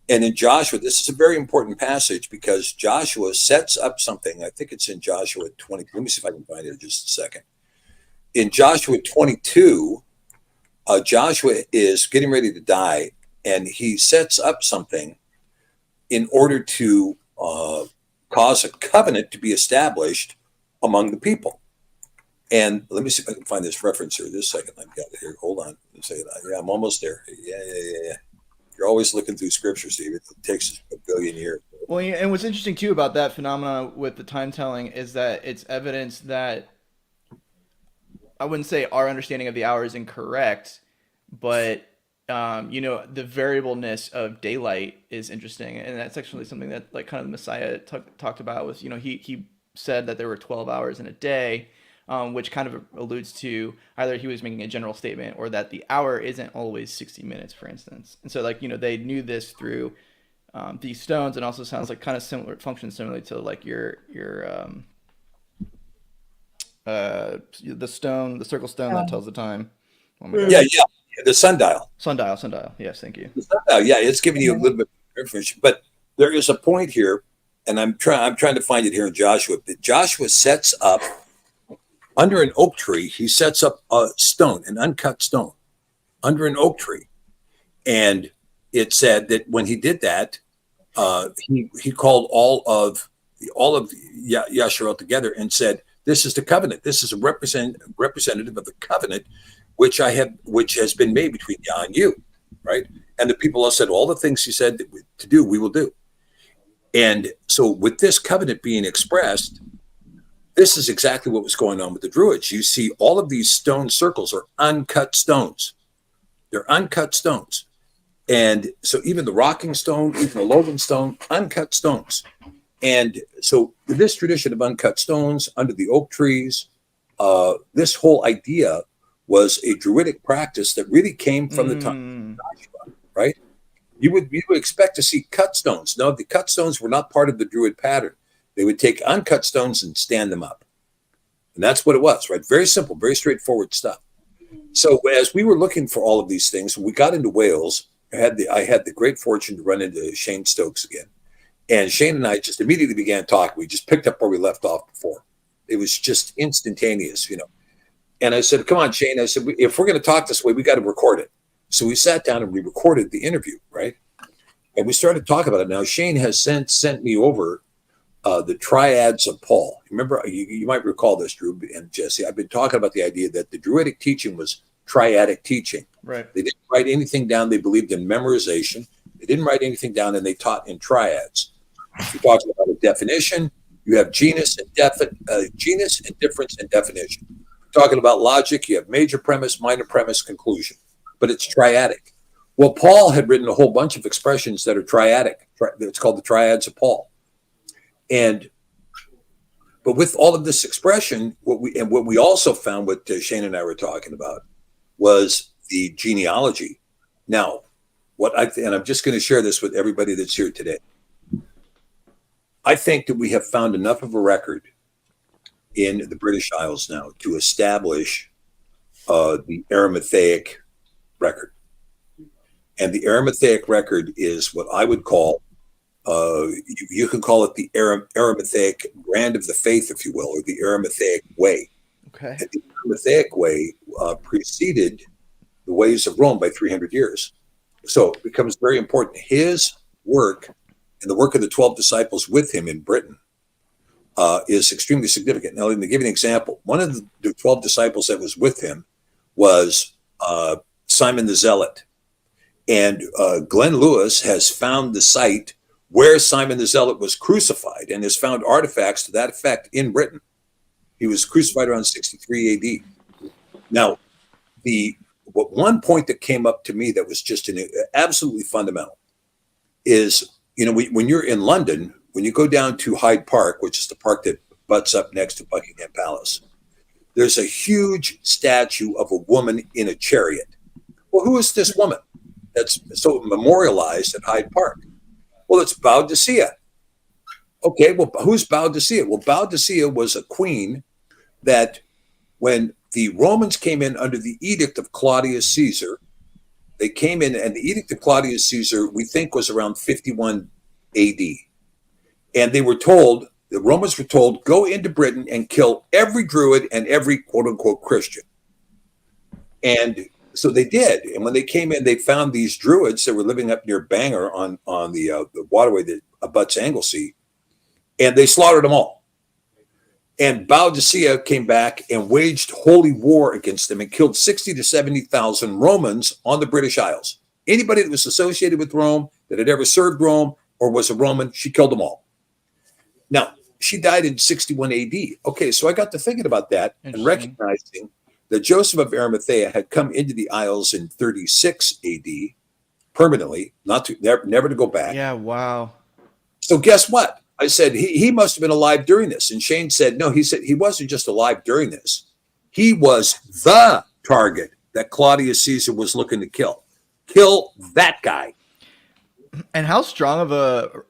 And in Joshua, this is a very important passage because Joshua sets up something. I think it's in Joshua 20. Let me see if I can find it in just a second. In Joshua 22, Joshua is getting ready to die, and he sets up something in order to cause a covenant to be established among the people. And let me see if I can find this reference here. This second, I've got it here. Hold on. Yeah, I'm almost there. Yeah. You're always looking through scripture, Steve. It takes a billion years. Well, and what's interesting too about that phenomenon with the time telling is that it's evidence that I wouldn't say our understanding of the hour is incorrect, but the variableness of daylight is interesting, and that's actually something that kind of the Messiah talked about. Was he said that there were 12 hours in a day. Which kind of alludes to either he was making a general statement or that the hour isn't always 60 minutes, for instance. And so, they knew this through these stones, and also sounds like kind of similar, functions similarly to the circle stone that tells the time. Yeah, the sundial. Sundial. Yes, thank you. The sundial, it's giving you a little bit of information, but there is a point here, and I'm trying to find it here in Joshua. That Joshua sets up. Under an oak tree, he sets up a stone, an uncut stone, under an oak tree. And it said that when he did that, he called all of Yasharel together and said, "This is the covenant. This is a representative of the covenant which has been made between Yah and you," right? And the people all said, "All the things he said to do, we will do." And so, with this covenant being expressed, this is exactly what was going on with the Druids. You see, all of these stone circles are uncut stones. They're uncut stones. And so even the rocking stone, even the Logan stone, uncut stones. And so this tradition of uncut stones under the oak trees, this whole idea was a Druidic practice that really came from the time of Joshua, right? You would expect to see cut stones. No, the cut stones were not part of the Druid pattern. They would take uncut stones and stand them up. And that's what it was, right? Very simple, very straightforward stuff. So as we were looking for all of these things, when we got into Wales, I had the great fortune to run into Shane Stokes again. And Shane and I just immediately began talking. We just picked up where we left off before. It was just instantaneous, you know. And I said, come on, Shane. I said, if we're going to talk this way, we got to record it. So we sat down and we recorded the interview, right? And we started talking about it. Now, Shane has sent me over the triads of Paul. Remember, you might recall this, Drew and Jesse. I've been talking about the idea that the Druidic teaching was triadic teaching. Right. They didn't write anything down. They believed in memorization. They didn't write anything down, and they taught in triads. If you're talking about a definition, you have genus and difference and definition. If you're talking about logic, you have major premise, minor premise, conclusion. But it's triadic. Well, Paul had written a whole bunch of expressions that are triadic. It's called the triads of Paul. But with all of this expression, what we also found, what Shane and I were talking about, was the genealogy. Now, and I'm just going to share this with everybody that's here today. I think that we have found enough of a record in the British Isles now to establish the Arimathaic record. And the Arimathaic record is what I would call, you can call it the Arimathaic brand of the faith, if you will, or the Arimathaic way. Okay. And the Arimathaic way preceded the ways of Rome by 300 years. So it becomes very important. His work and the work of the 12 disciples with him in Britain is extremely significant. Now, let me give you an example. One of the 12 disciples that was with him was Simon the Zealot. And Glenn Lewis has found the site where Simon the Zealot was crucified and has found artifacts to that effect in Britain. He was crucified around 63 AD. Now, one point that came up to me that was just absolutely fundamental is, you know, when you're in London, when you go down to Hyde Park, which is the park that butts up next to Buckingham Palace, there's a huge statue of a woman in a chariot. Well, who is this woman that's so memorialized at Hyde Park? Well, it's Boadicea. Okay, well, who's Boadicea? Well, Boadicea was a queen that when the Romans came in under the edict of Claudius Caesar, they came in, and the edict of Claudius Caesar, we think, was around 51 AD. And they were told, the Romans were told, go into Britain and kill every Druid and every quote-unquote Christian. And so they did. And when they came in, they found these Druids that were living up near Bangor on the waterway that abuts Anglesey, and they slaughtered them all. And Boadicea came back and waged holy war against them and killed 60 to 70,000 Romans on the British Isles. Anybody that was associated with Rome, that had ever served Rome or was a Roman, she killed them all. Now, she died in 61 AD. Okay, so I got to thinking about that and recognizing that Joseph of Arimathea had come into the Isles in 36 AD permanently, never to go back. Yeah, wow. So guess what? I said, he must have been alive during this. And Shane said, no, he said he wasn't just alive during this. He was the target that Claudius Caesar was looking to kill. Kill that guy. And how strong of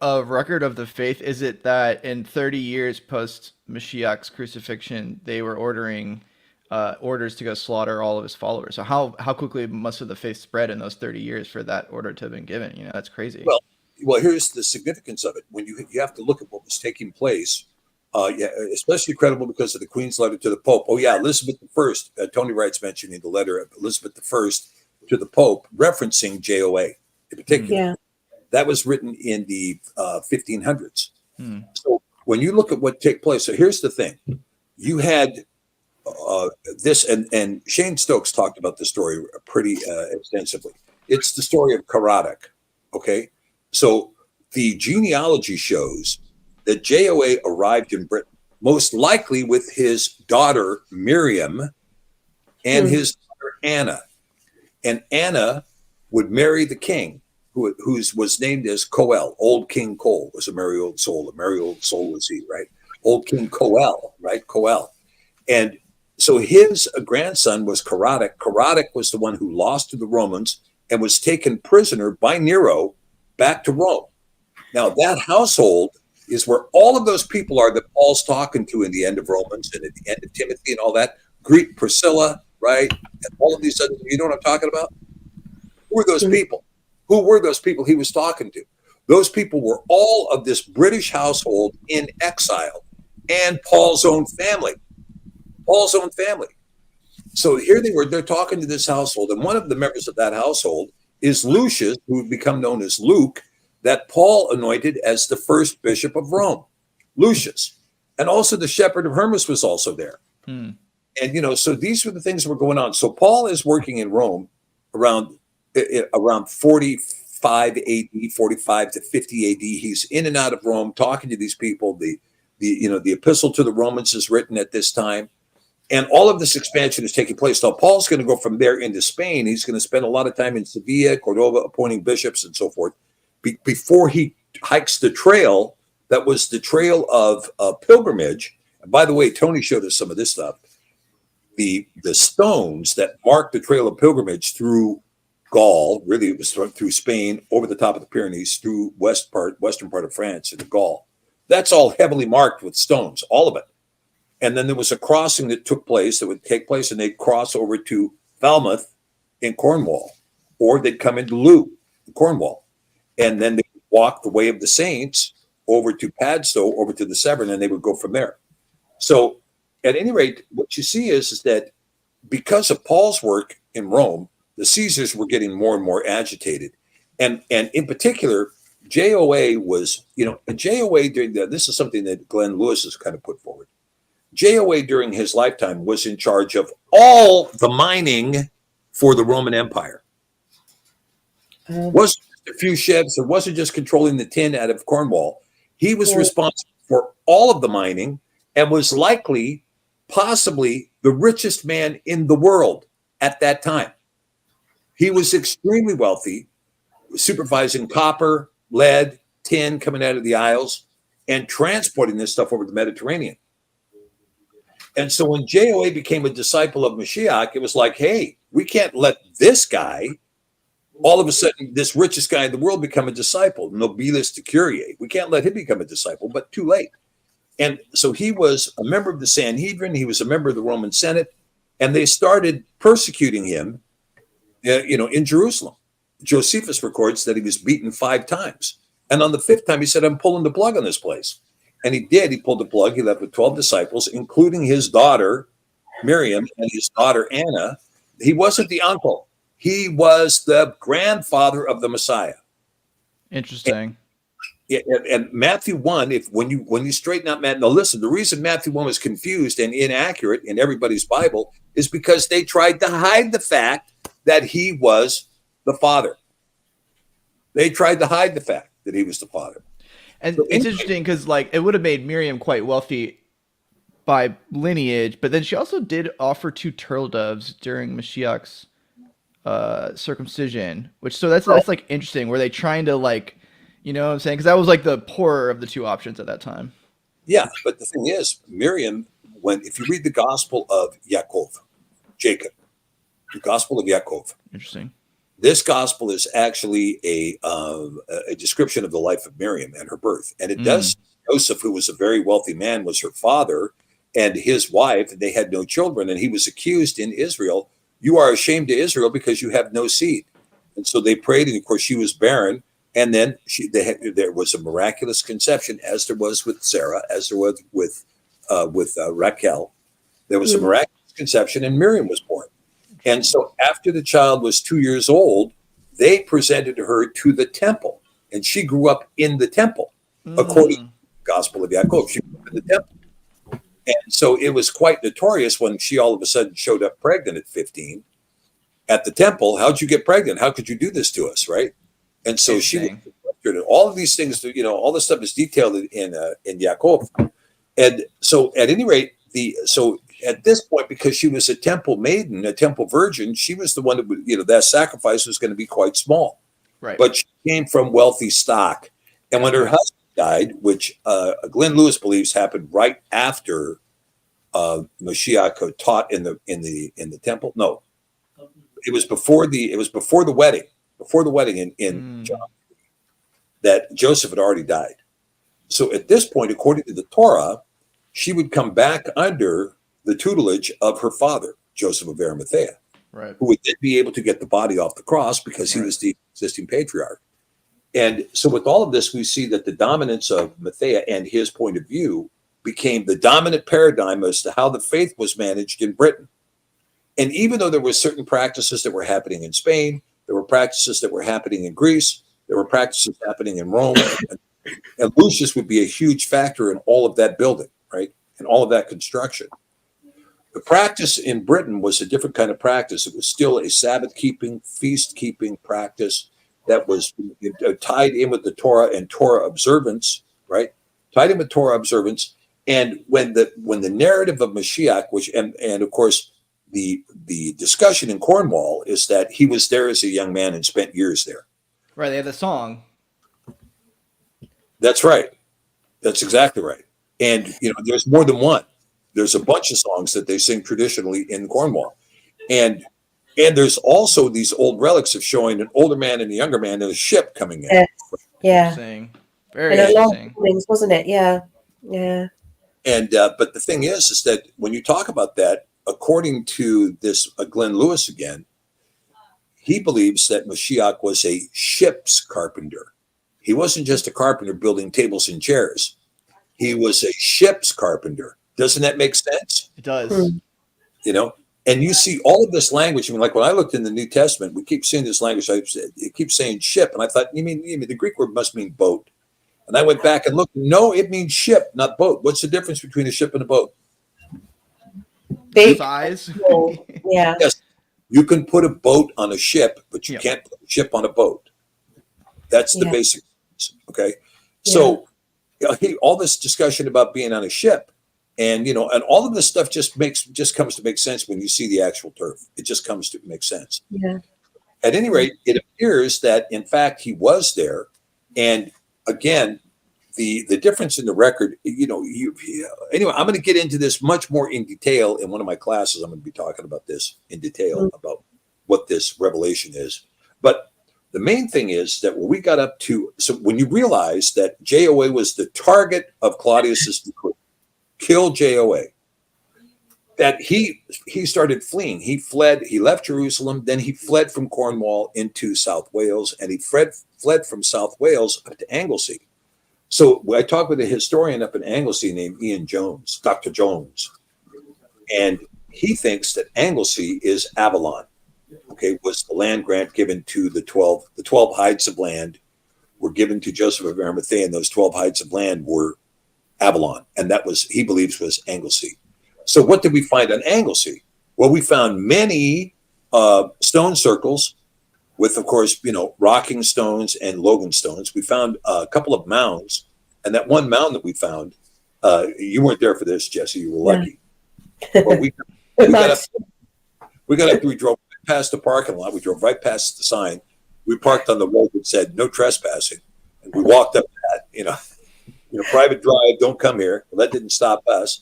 a record of the faith is it that in 30 years post Mashiach's crucifixion, they were ordering orders to go slaughter all of his followers? So how quickly must have the faith spread in those 30 years for that order to have been given? You know, that's crazy. Well, here's the significance of it. When you have to look at what was taking place, especially credible because of the Queen's letter to the Pope. Oh yeah, Elizabeth I. Tony Wright's mentioning the letter of Elizabeth I to the Pope, referencing JOA in particular. Yeah. That was written in the 1500s. So when you look at what took place, so here's the thing: you had this, and Shane Stokes talked about the story pretty extensively. It's the story of Caradoc. Okay. So the genealogy shows that JOA arrived in Britain, most likely with his daughter Miriam and his daughter Anna. And Anna would marry the king, who was named as Coel. Old King Cole was a merry old soul. A merry old soul was he, right? Old King Coel, right? Coel. And so his grandson was Caradoc. Caradoc was the one who lost to the Romans and was taken prisoner by Nero back to Rome. Now, that household is where all of those people are that Paul's talking to in the end of Romans and at the end of Timothy and all that. Greet Priscilla, right? And all of these other, you know what I'm talking about? Who were those people? Who were those people he was talking to? Those people were all of this British household in exile and Paul's own family. Paul's own family. So here they were, they're talking to this household, and one of the members of that household is Lucius, who would become known as Luke, that Paul anointed as the first bishop of Rome, Lucius. And also the shepherd of Hermas was also there. And, you know, so these were the things that were going on. So Paul is working in Rome around 45 AD, 45 to 50 AD. He's in and out of Rome talking to these people. The epistle to the Romans is written at this time. And all of this expansion is taking place. Now, Paul's going to go from there into Spain. He's going to spend a lot of time in Sevilla, Cordova, appointing bishops and so forth before he hikes the trail that was the trail of pilgrimage. And by the way, Tony showed us some of this stuff. The stones that mark the trail of pilgrimage through Gaul, really it was through Spain, over the top of the Pyrenees, through western part of France into Gaul. That's all heavily marked with stones, all of it. And then there was a crossing that took place that would take place, and they'd cross over to Falmouth in Cornwall, or they'd come into Loo in Cornwall. And then they would walk the way of the saints over to Padstow, over to the Severn, and they would go from there. So at any rate, what you see is that because of Paul's work in Rome, the Caesars were getting more and more agitated. And in particular, JOA was, JOA during this is something that Glenn Lewis has kind of put forward. JOA during his lifetime was in charge of all the mining for the Roman Empire. Wasn't just a few sheds. It wasn't just controlling the tin out of Cornwall. He was responsible for all of the mining and was likely, possibly, the richest man in the world at that time. He was extremely wealthy, supervising copper, lead, tin coming out of the Isles, and transporting this stuff over the Mediterranean. And so when JOA became a disciple of Mashiach, it was like, hey, we can't let this guy, all of a sudden, this richest guy in the world, become a disciple, nobilis decuriae. We can't let him become a disciple, but too late. And so he was a member of the Sanhedrin. He was a member of the Roman Senate, and they started persecuting him, in Jerusalem. Josephus records that he was beaten 5 times. And on the 5th time, he said, I'm pulling the plug on this place. And he did. He pulled the plug. He left with 12 disciples, including his daughter, Miriam, and his daughter, Anna. He wasn't the uncle. He was the grandfather of the Messiah. Interesting. And Matthew 1, when you straighten out Matthew, now listen, the reason Matthew 1 was confused and inaccurate in everybody's Bible is because they tried to hide the fact that he was the father. They tried to hide the fact that he was the father. And it's interesting because, it would have made Miriam quite wealthy by lineage, but then she also did offer 2 turtle doves during Mashiach's circumcision, that's interesting. Were they trying to you know what I'm saying? Because that was the poorer of the 2 options at that time. Yeah, but the thing is, Miriam, if you read the Gospel of Jacob, the Gospel of Yaakov. Interesting. This gospel is actually a description of the life of Miriam and her birth. And it does, Joseph, who was a very wealthy man, was her father, and his wife, they had no children. And he was accused in Israel, you are ashamed to Israel because you have no seed. And so they prayed, and of course she was barren. And then there was a miraculous conception, as there was with Sarah, as there was with Raquel. There was a miraculous conception, and Miriam was born. And so after the child was 2 years old, they presented her to the temple. And she grew up in the temple, according to the Gospel of Yaakov. She grew up in the temple. And so it was quite notorious when she all of a sudden showed up pregnant at 15 at the temple. How'd you get pregnant? How could you do this to us, right? And so she was frustrated. All of these things, all this stuff is detailed in Yaakov. And so at any rate, at this point, because she was a temple maiden, a temple virgin, she was the one that that sacrifice was going to be quite small. Right. But she came from wealthy stock. And when her husband died, which Glenn Lewis believes happened right after Mashiach taught in the temple. No, it was before the wedding. Before the wedding in John, that Joseph had already died. So at this point, according to the Torah, she would come back under the tutelage of her father, Joseph of Arimathea, right, who would then be able to get the body off the cross because he was the existing patriarch. And so with all of this, we see that the dominance of Matthias and his point of view became the dominant paradigm as to how the faith was managed in Britain. And even though there were certain practices that were happening in Spain, there were practices that were happening in Greece, there were practices happening in Rome, and Lucius would be a huge factor in all of that building, right? And all of that construction. The practice in Britain was a different kind of practice. It was still a Sabbath-keeping, feast-keeping practice that was tied in with the Torah and Torah observance, right? Tied in with Torah observance. And when the narrative of Mashiach, which and of course the discussion in Cornwall is that he was there as a young man and spent years there. Right, they have the song. That's right. That's exactly right. And there's more than one. There's a bunch of songs that they sing traditionally in Cornwall, and there's also these old relics of showing an older man and a younger man in a ship coming in. Yes. Yeah. Interesting. Very and a lot interesting. of things, wasn't it? Yeah. Yeah. And but the thing is that when you talk about that, according to this Glenn Lewis again, he believes that Mashiach was a ship's carpenter. He wasn't just a carpenter building tables and chairs. He was a ship's carpenter. Doesn't that make sense? It does. And you see all of this language. I mean, like when I looked in the New Testament, we keep seeing this language. It keeps saying ship. And I thought, you mean the Greek word must mean boat. And I went back and looked. No, it means ship, not boat. What's the difference between a ship and a boat? Big Size. Yeah. Yes. You can put a boat on a ship, but you can't put a ship on a boat. That's the basic. Okay. So all this discussion about being on a ship and all of this stuff just comes to make sense when you see the actual turf. It just comes to make sense. Yeah. At any rate, it appears that in fact he was there. And again, the difference in the record, anyway, I'm going to get into this much more in detail in one of my classes. I'm going to be talking about this in detail about what this revelation is. But the main thing is that when we got up to, so when you realize that JOA was the target of Claudius's decree, kill JOA, that he started fleeing. He fled, he left Jerusalem, then he fled from Cornwall into South Wales, and he fled from South Wales up to Anglesey. So I talked with a historian up in Anglesey named Ian Jones, Dr. Jones, and he thinks that Anglesey is Avalon. Okay, was the land grant given to the 12 hides of land were given to Joseph of Arimathea, and those 12 hides of land were Avalon, and that was, he believes, was Anglesey. So what did we find on Anglesey? Well, we found many stone circles with, of course, rocking stones and Logan stones. We found a couple of mounds, and that one mound that we found, you weren't there for this, Jesse, you were lucky. Well, we got up, we drove past the parking lot. We drove right past the sign. We parked on the road that said no trespassing, and we walked up that, private drive, don't come here. Well, that didn't stop us.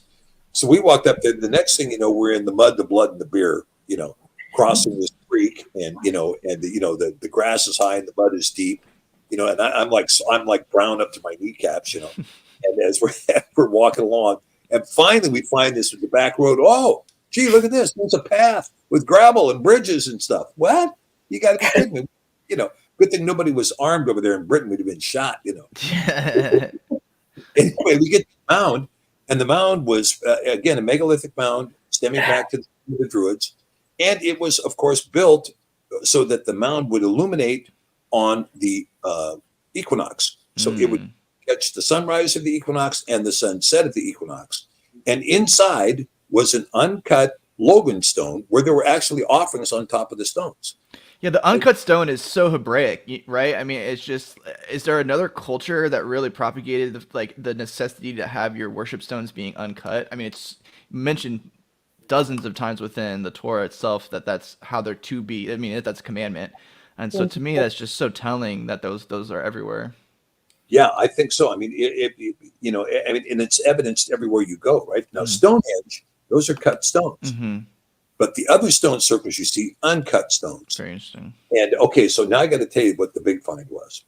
So we walked up there. The next thing we're in the mud, the blood, and the beer, crossing this creek, and the grass is high and the mud is deep, and I'm like brown up to my kneecaps, and as we're walking along, and finally we find this with the back road. Oh, gee, look at this. There's a path with gravel and bridges and stuff. What? You got to be kidding me. Good thing nobody was armed over there in Britain. We'd have been shot, Anyway, we get to the mound, and the mound was, again, a megalithic mound stemming back to the Druids. And it was, of course, built so that the mound would illuminate on the equinox. So it would catch the sunrise of the equinox and the sunset of the equinox. And inside was an uncut Logan stone where there were actually offerings on top of the stones. Yeah, the uncut stone is so Hebraic, right? I mean, it's just, is there another culture that really propagated the necessity to have your worship stones being uncut? I mean, it's mentioned dozens of times within the Torah itself that's how they're to be. I mean, that's a commandment. And so to me, that's just so telling that those are everywhere. Yeah, I think so. I mean, and it's evidenced everywhere you go, right? Now, Stonehenge, Those are cut stones. Mm-hmm. But the other stone circles, you see uncut stones. Very interesting. And okay, so now I got to tell you what the big find was.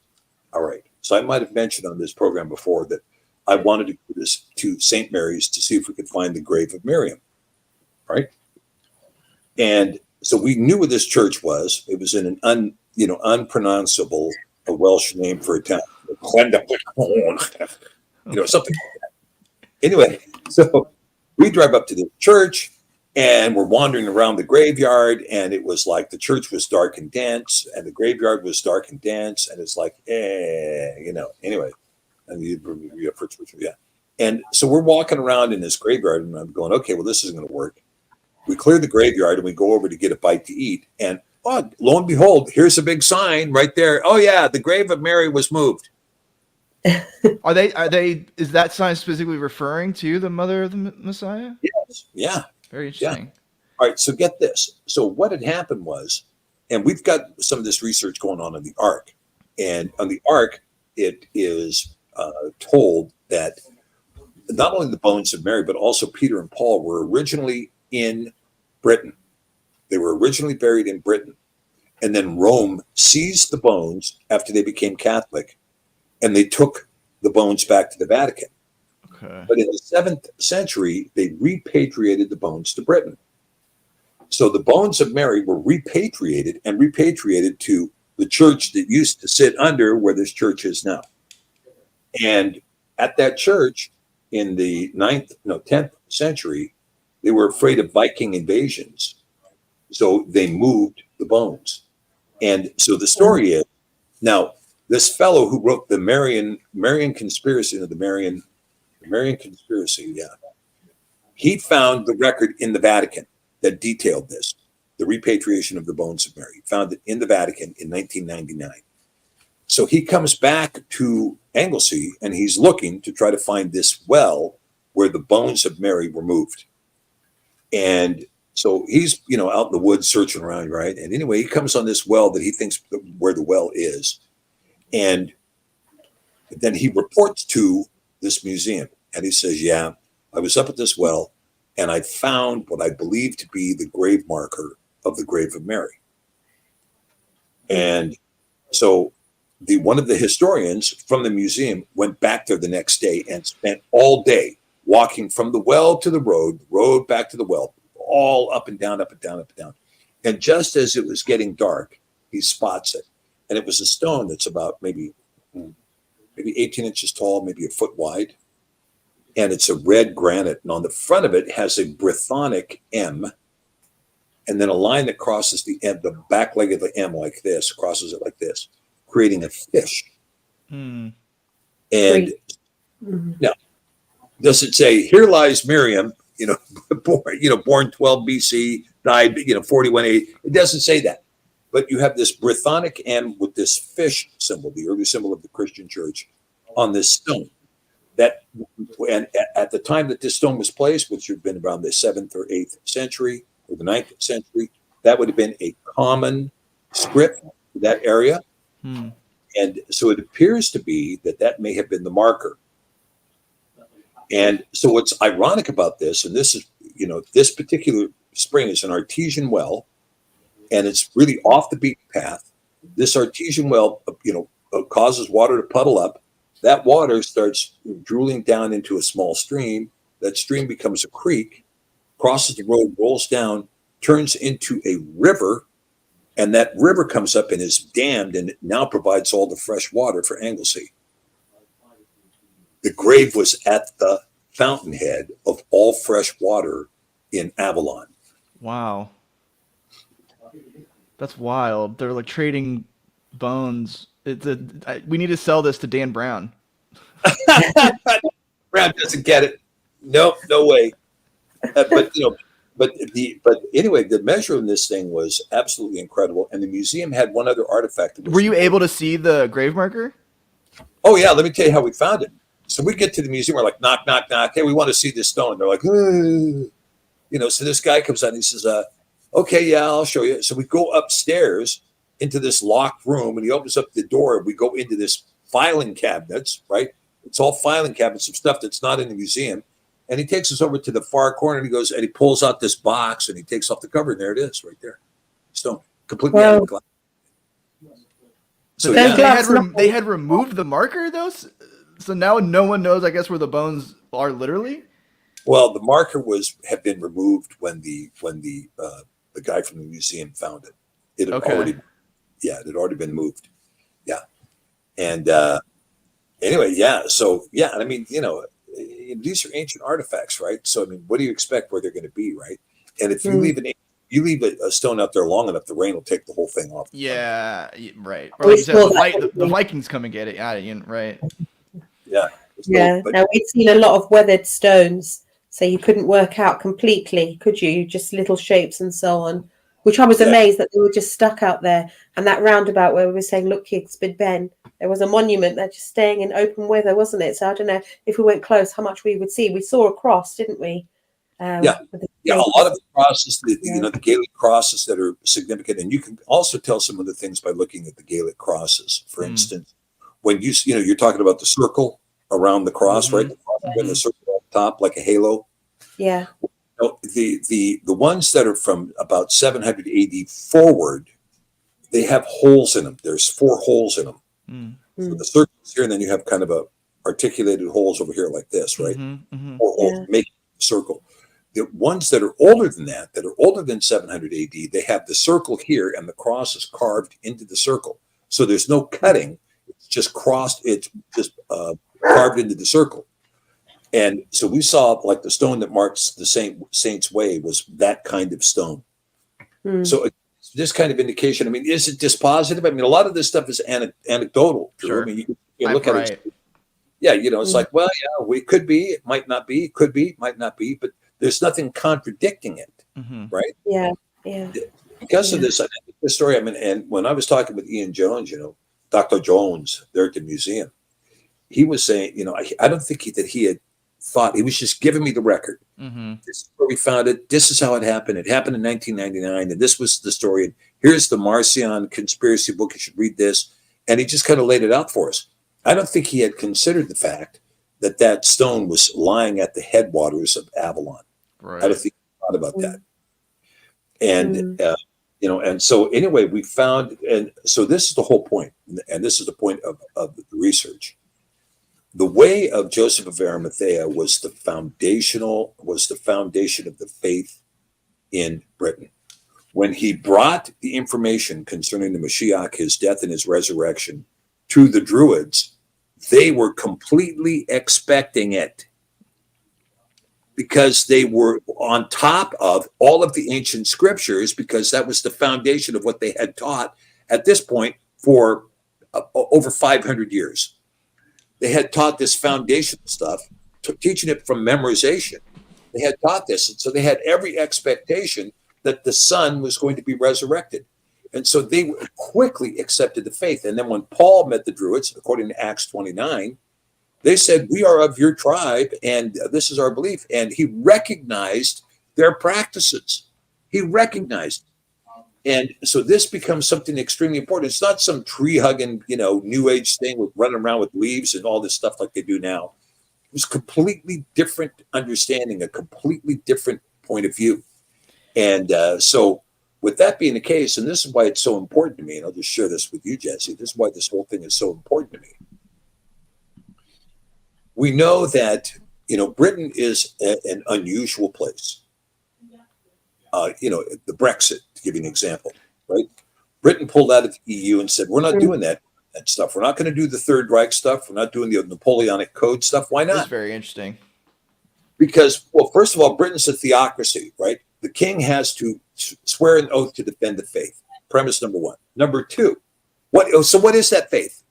All right. So I might have mentioned on this program before that I wanted to do this to St. Mary's to see if we could find the grave of Miriam. Right. And so we knew where this church was. It was in an unpronounceable, a Welsh name for a town. Something like that. Anyway, so we drive up to the church and we're wandering around the graveyard, and it was like the church was dark and dense and the graveyard was dark and dense. And it's like, anyway. And so we're walking around in this graveyard and I'm going, okay, well, this isn't going to work. We clear the graveyard and we go over to get a bite to eat. And lo and behold, here's a big sign right there. Oh yeah, the grave of Mary was moved. Are they? Is that sign specifically referring to the mother of the Messiah? Yes. Yeah. Very interesting. Yeah. All right. So get this. So what had happened was, and we've got some of this research going on the Ark, and on the Ark, it is told that not only the bones of Mary, but also Peter and Paul were originally in Britain. They were originally buried in Britain. And then Rome seized the bones after they became Catholic, and they took the bones back to the Vatican. Okay. But in the 7th century, they repatriated the bones to Britain. So the bones of Mary were repatriated to the church that used to sit under where this church is now. And at that church in the 10th century, they were afraid of Viking invasions. So they moved the bones. And so the story is, now this fellow who wrote the Marian conspiracy, the Marian conspiracy, he found the record in the Vatican that detailed this, the repatriation of the bones of Mary. He found it in the Vatican in 1999. So he comes back to Anglesey and he's looking to try to find this well where the bones of Mary were moved. And so he's, out in the woods searching around, right? And anyway, he comes on this well that he thinks where the well is. And then he reports to this museum and he says, yeah, I was up at this well and I found what I believe to be the grave marker of the grave of Mary. And so one of the historians from the museum went back there the next day and spent all day walking from the well to the road back to the well, all up and down, up and down, up and down. And just as it was getting dark, he spots it. And it was a stone that's about maybe 18 inches tall, maybe a foot wide. And it's a red granite. And on the front of it has a Brythonic M. And then a line that crosses the M, the back leg of the M like this, crosses it like this, creating a fish. And now, does it say, here lies Miriam, born 12 BC, died, 41 AD? It doesn't say that. But you have this Brythonic M with this fish symbol, the early symbol of the Christian church, on this stone. And at the time that this stone was placed, which would have been around the 7th or 8th century, or the 9th century, that would have been a common script for that area. And so it appears to be that may have been the marker. And so what's ironic about this, and this is, this particular spring is an artesian well, and it's really off the beaten path. This artesian well, causes water to puddle up. That water starts drooling down into a small stream. That stream becomes a creek, crosses the road, rolls down, turns into a river, and that river comes up and is dammed and it now provides all the fresh water for Anglesey. The grave was at the fountainhead of all fresh water in Avalon. Wow. That's wild. They're like trading bones. We need to sell this to Dan Brown. Brown doesn't get it. Nope, no way. But anyway, the measure in this thing was absolutely incredible. And the museum had one other artifact. Were you able to see the grave marker? Oh yeah, let me tell you how we found it. So we get to the museum, we're like, knock, knock, knock. Hey, we want to see this stone. They're like, so this guy comes out and he says, okay, yeah, I'll show you. So we go upstairs into this locked room and he opens up the door and we go into this filing cabinets, right? It's all filing cabinets of stuff that's not in the museum. And he takes us over to the far corner, and he goes, and he pulls out this box, and he takes off the cover, and there it is, right there, stone, completely out of the glass. So they had removed the marker though, so now no one knows, I guess, where the bones are literally. Well, the marker had been removed when the guy from the museum found it. It had it had already been moved. Yeah, and anyway, yeah. So yeah, I mean, these are ancient artifacts, right? So I mean, what do you expect where they're going to be, right? And if you leave a stone out there long enough, the rain will take the whole thing off. Yeah, right. Or like you said, the Vikings come and get it. Right. Yeah. Yeah. Now we've seen a lot of weathered stones, so you couldn't work out completely, could you? Just little shapes and so on. Which I was amazed that they were just stuck out there. And that roundabout where we were saying, "Look, kids, Big Ben," there was a monument there just staying in open weather, wasn't it? So I don't know if we went close, how much we would see. We saw a cross, didn't we? A lot of the crosses, the Gaelic crosses that are significant, and you can also tell some of the things by looking at the Gaelic crosses. For instance, when you're talking about the circle around the cross, right? The cross and the circle up top, like a halo. Yeah. The ones that are from about 700 AD forward, they have holes in them. There's 4 holes in them. So the circle's here, and then you have kind of a articulated holes over here like this, right? 4 holes making a circle. The ones that are older than that are older than 700 AD, they have the circle here, and the cross is carved into the circle. So there's no cutting; it's just crossed. It's just carved into the circle. And so we saw, like, the stone that marks the Saint's Way was that kind of stone. So this kind of indication, I mean, is it dispositive? I mean, a lot of this stuff is anecdotal. Sure. I mean, you look at it. Yeah, it's like, well, yeah, we could be, it might not be, could be, might not be, but there's nothing contradicting it, right? Yeah. Because of this, I think the story, I mean, and when I was talking with Ian Jones, Dr. Jones there at the museum, he was saying, I don't think that he had thought, he was just giving me the record. This is where we found it. This is how it happened. It happened in 1999, and this was the story. And here's the Marcion conspiracy book. You should read this. And he just kind of laid it out for us. I don't think he had considered the fact that stone was lying at the headwaters of Avalon. Right. I don't think he thought about that. And, and so anyway, we found, and so this is the whole point, and this is the point of the research. The way of Joseph of Arimathea was the foundation of the faith in Britain. When he brought the information concerning the Mashiach, his death and his resurrection, to the Druids, they were completely expecting it, because they were on top of all of the ancient scriptures, because that was the foundation of what they had taught at this point for over 500 years. They had taught this foundational stuff, teaching it from memorization. They had taught this, and so they had every expectation that the Son was going to be resurrected. And so they quickly accepted the faith. And then when Paul met the Druids, according to Acts 29, they said, "We are of your tribe, and this is our belief." And he recognized their practices. He recognized. And so this becomes something extremely important. It's not some tree-hugging, New Age thing with running around with leaves and all this stuff like they do now. It was completely different understanding, a completely different point of view. And so with that being the case, and this is why it's so important to me, and I'll just share this with you, Jesse, this is why this whole thing is so important to me. We know that, Britain is an unusual place. The Brexit, to give you an example, right? Britain pulled out of the EU and said, we're not doing that stuff. We're not going to do the Third Reich stuff. We're not doing the Napoleonic Code stuff. Why not? That's very interesting. Because, well, first of all, Britain's a theocracy, right? The king has to swear an oath to defend the faith. Premise number one. Number two, what is that faith?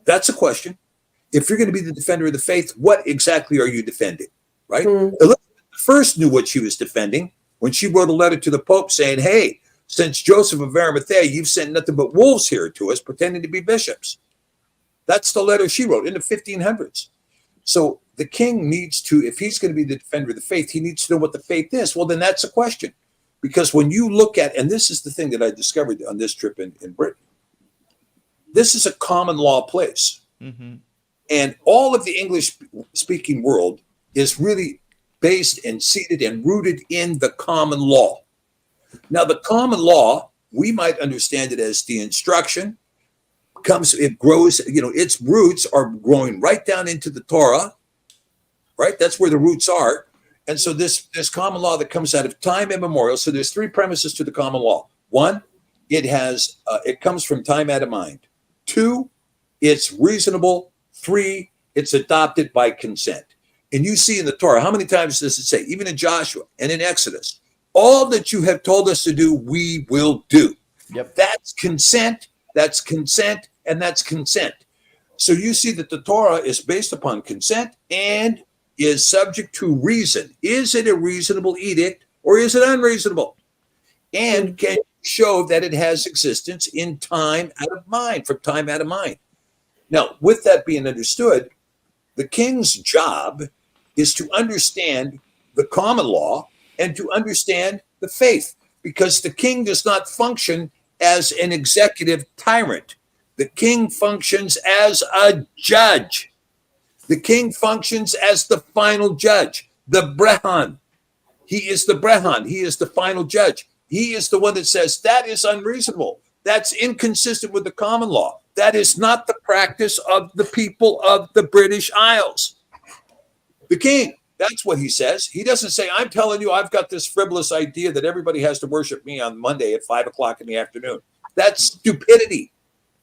That's a question. If you're going to be the defender of the faith, what exactly are you defending, right? Elizabeth first knew what she was defending when she wrote a letter to the Pope saying, hey, since Joseph of Arimathea, you've sent nothing but wolves here to us pretending to be bishops. That's the letter she wrote in the 1500s. So the king needs to, if he's going to be the defender of the faith, he needs to know what the faith is. Well, then that's a question. Because when you look at, and this is the thing that I discovered on this trip in Britain, this is a common law place. And all of the English-speaking world is really based and seated and rooted in the common law. Now, the common law, we might understand it as the instruction it grows, its roots are growing right down into the Torah, right? That's where the roots are. And so this common law that comes out of time immemorial. So there's three premises to the common law. One, it comes from time out of mind. Two, it's reasonable. Three, it's adopted by consent. And you see in the Torah, how many times does it say, even in Joshua and in Exodus, all that you have told us to do, we will do. Yep. That's consent, and that's consent. So you see that the Torah is based upon consent and is subject to reason. Is it a reasonable edict or is it unreasonable? And can you show that it has existence in time out of mind, from time out of mind? Now, with that being understood, the king's job is to understand the common law and to understand the faith, because the king does not function as an executive tyrant. The king functions as a judge. The king functions as the final judge, the Brehan. He is the Brehan. He is the final judge. He is the one that says that is unreasonable. That's inconsistent with the common law. That is not the practice of the people of the British Isles. The king, that's what he says. He doesn't say, I'm telling you, I've got this frivolous idea that everybody has to worship me on Monday at 5:00 in the afternoon. That's stupidity.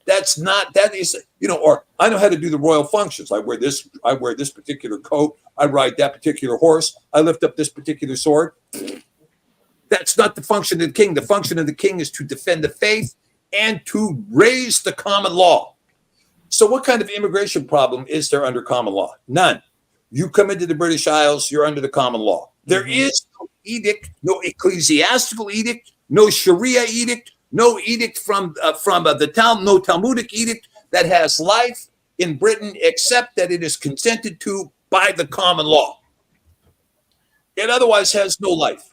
That is, or I know how to do the royal functions. I wear this particular coat. I ride that particular horse. I lift up this particular sword. That's not the function of the king. The function of the king is to defend the faith and to raise the common law. So what kind of immigration problem is there under common law? None. You come into the British Isles, you're under the common law. There is no edict, no ecclesiastical edict, no Sharia edict, no edict from the town, no Talmudic edict that has life in Britain, except that it is consented to by the common law. It otherwise has no life.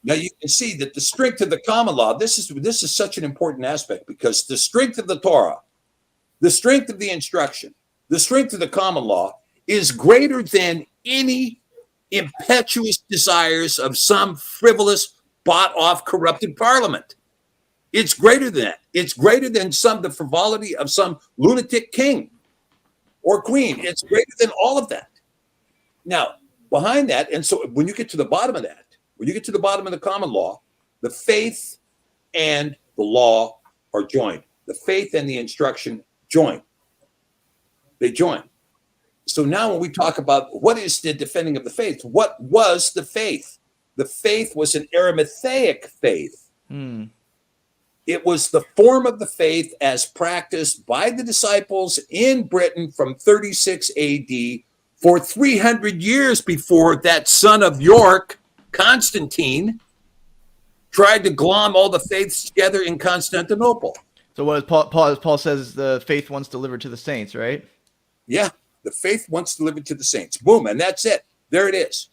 Now you can see that the strength of the common law, this is such an important aspect, because the strength of the Torah, the strength of the instruction, the strength of the common law is greater than any impetuous desires of some frivolous, bought-off, corrupted parliament. It's greater than that. It's greater than the frivolity of some lunatic king or queen. It's greater than all of that. Now, behind that, and so when you get to the bottom of that, when you get to the bottom of the common law, the faith and the law are joined. The faith and the instruction join. They join. So now when we talk about what is the defending of the faith, what was the faith? The faith was an Aramaic faith. It was the form of the faith as practiced by the disciples in Britain from 36 AD for 300 years before that son of York, Constantine, tried to glom all the faiths together in Constantinople. So what Paul says, the faith once delivered to the saints, right? Yeah, the faith once delivered to the saints. Boom, and that's it. There it is.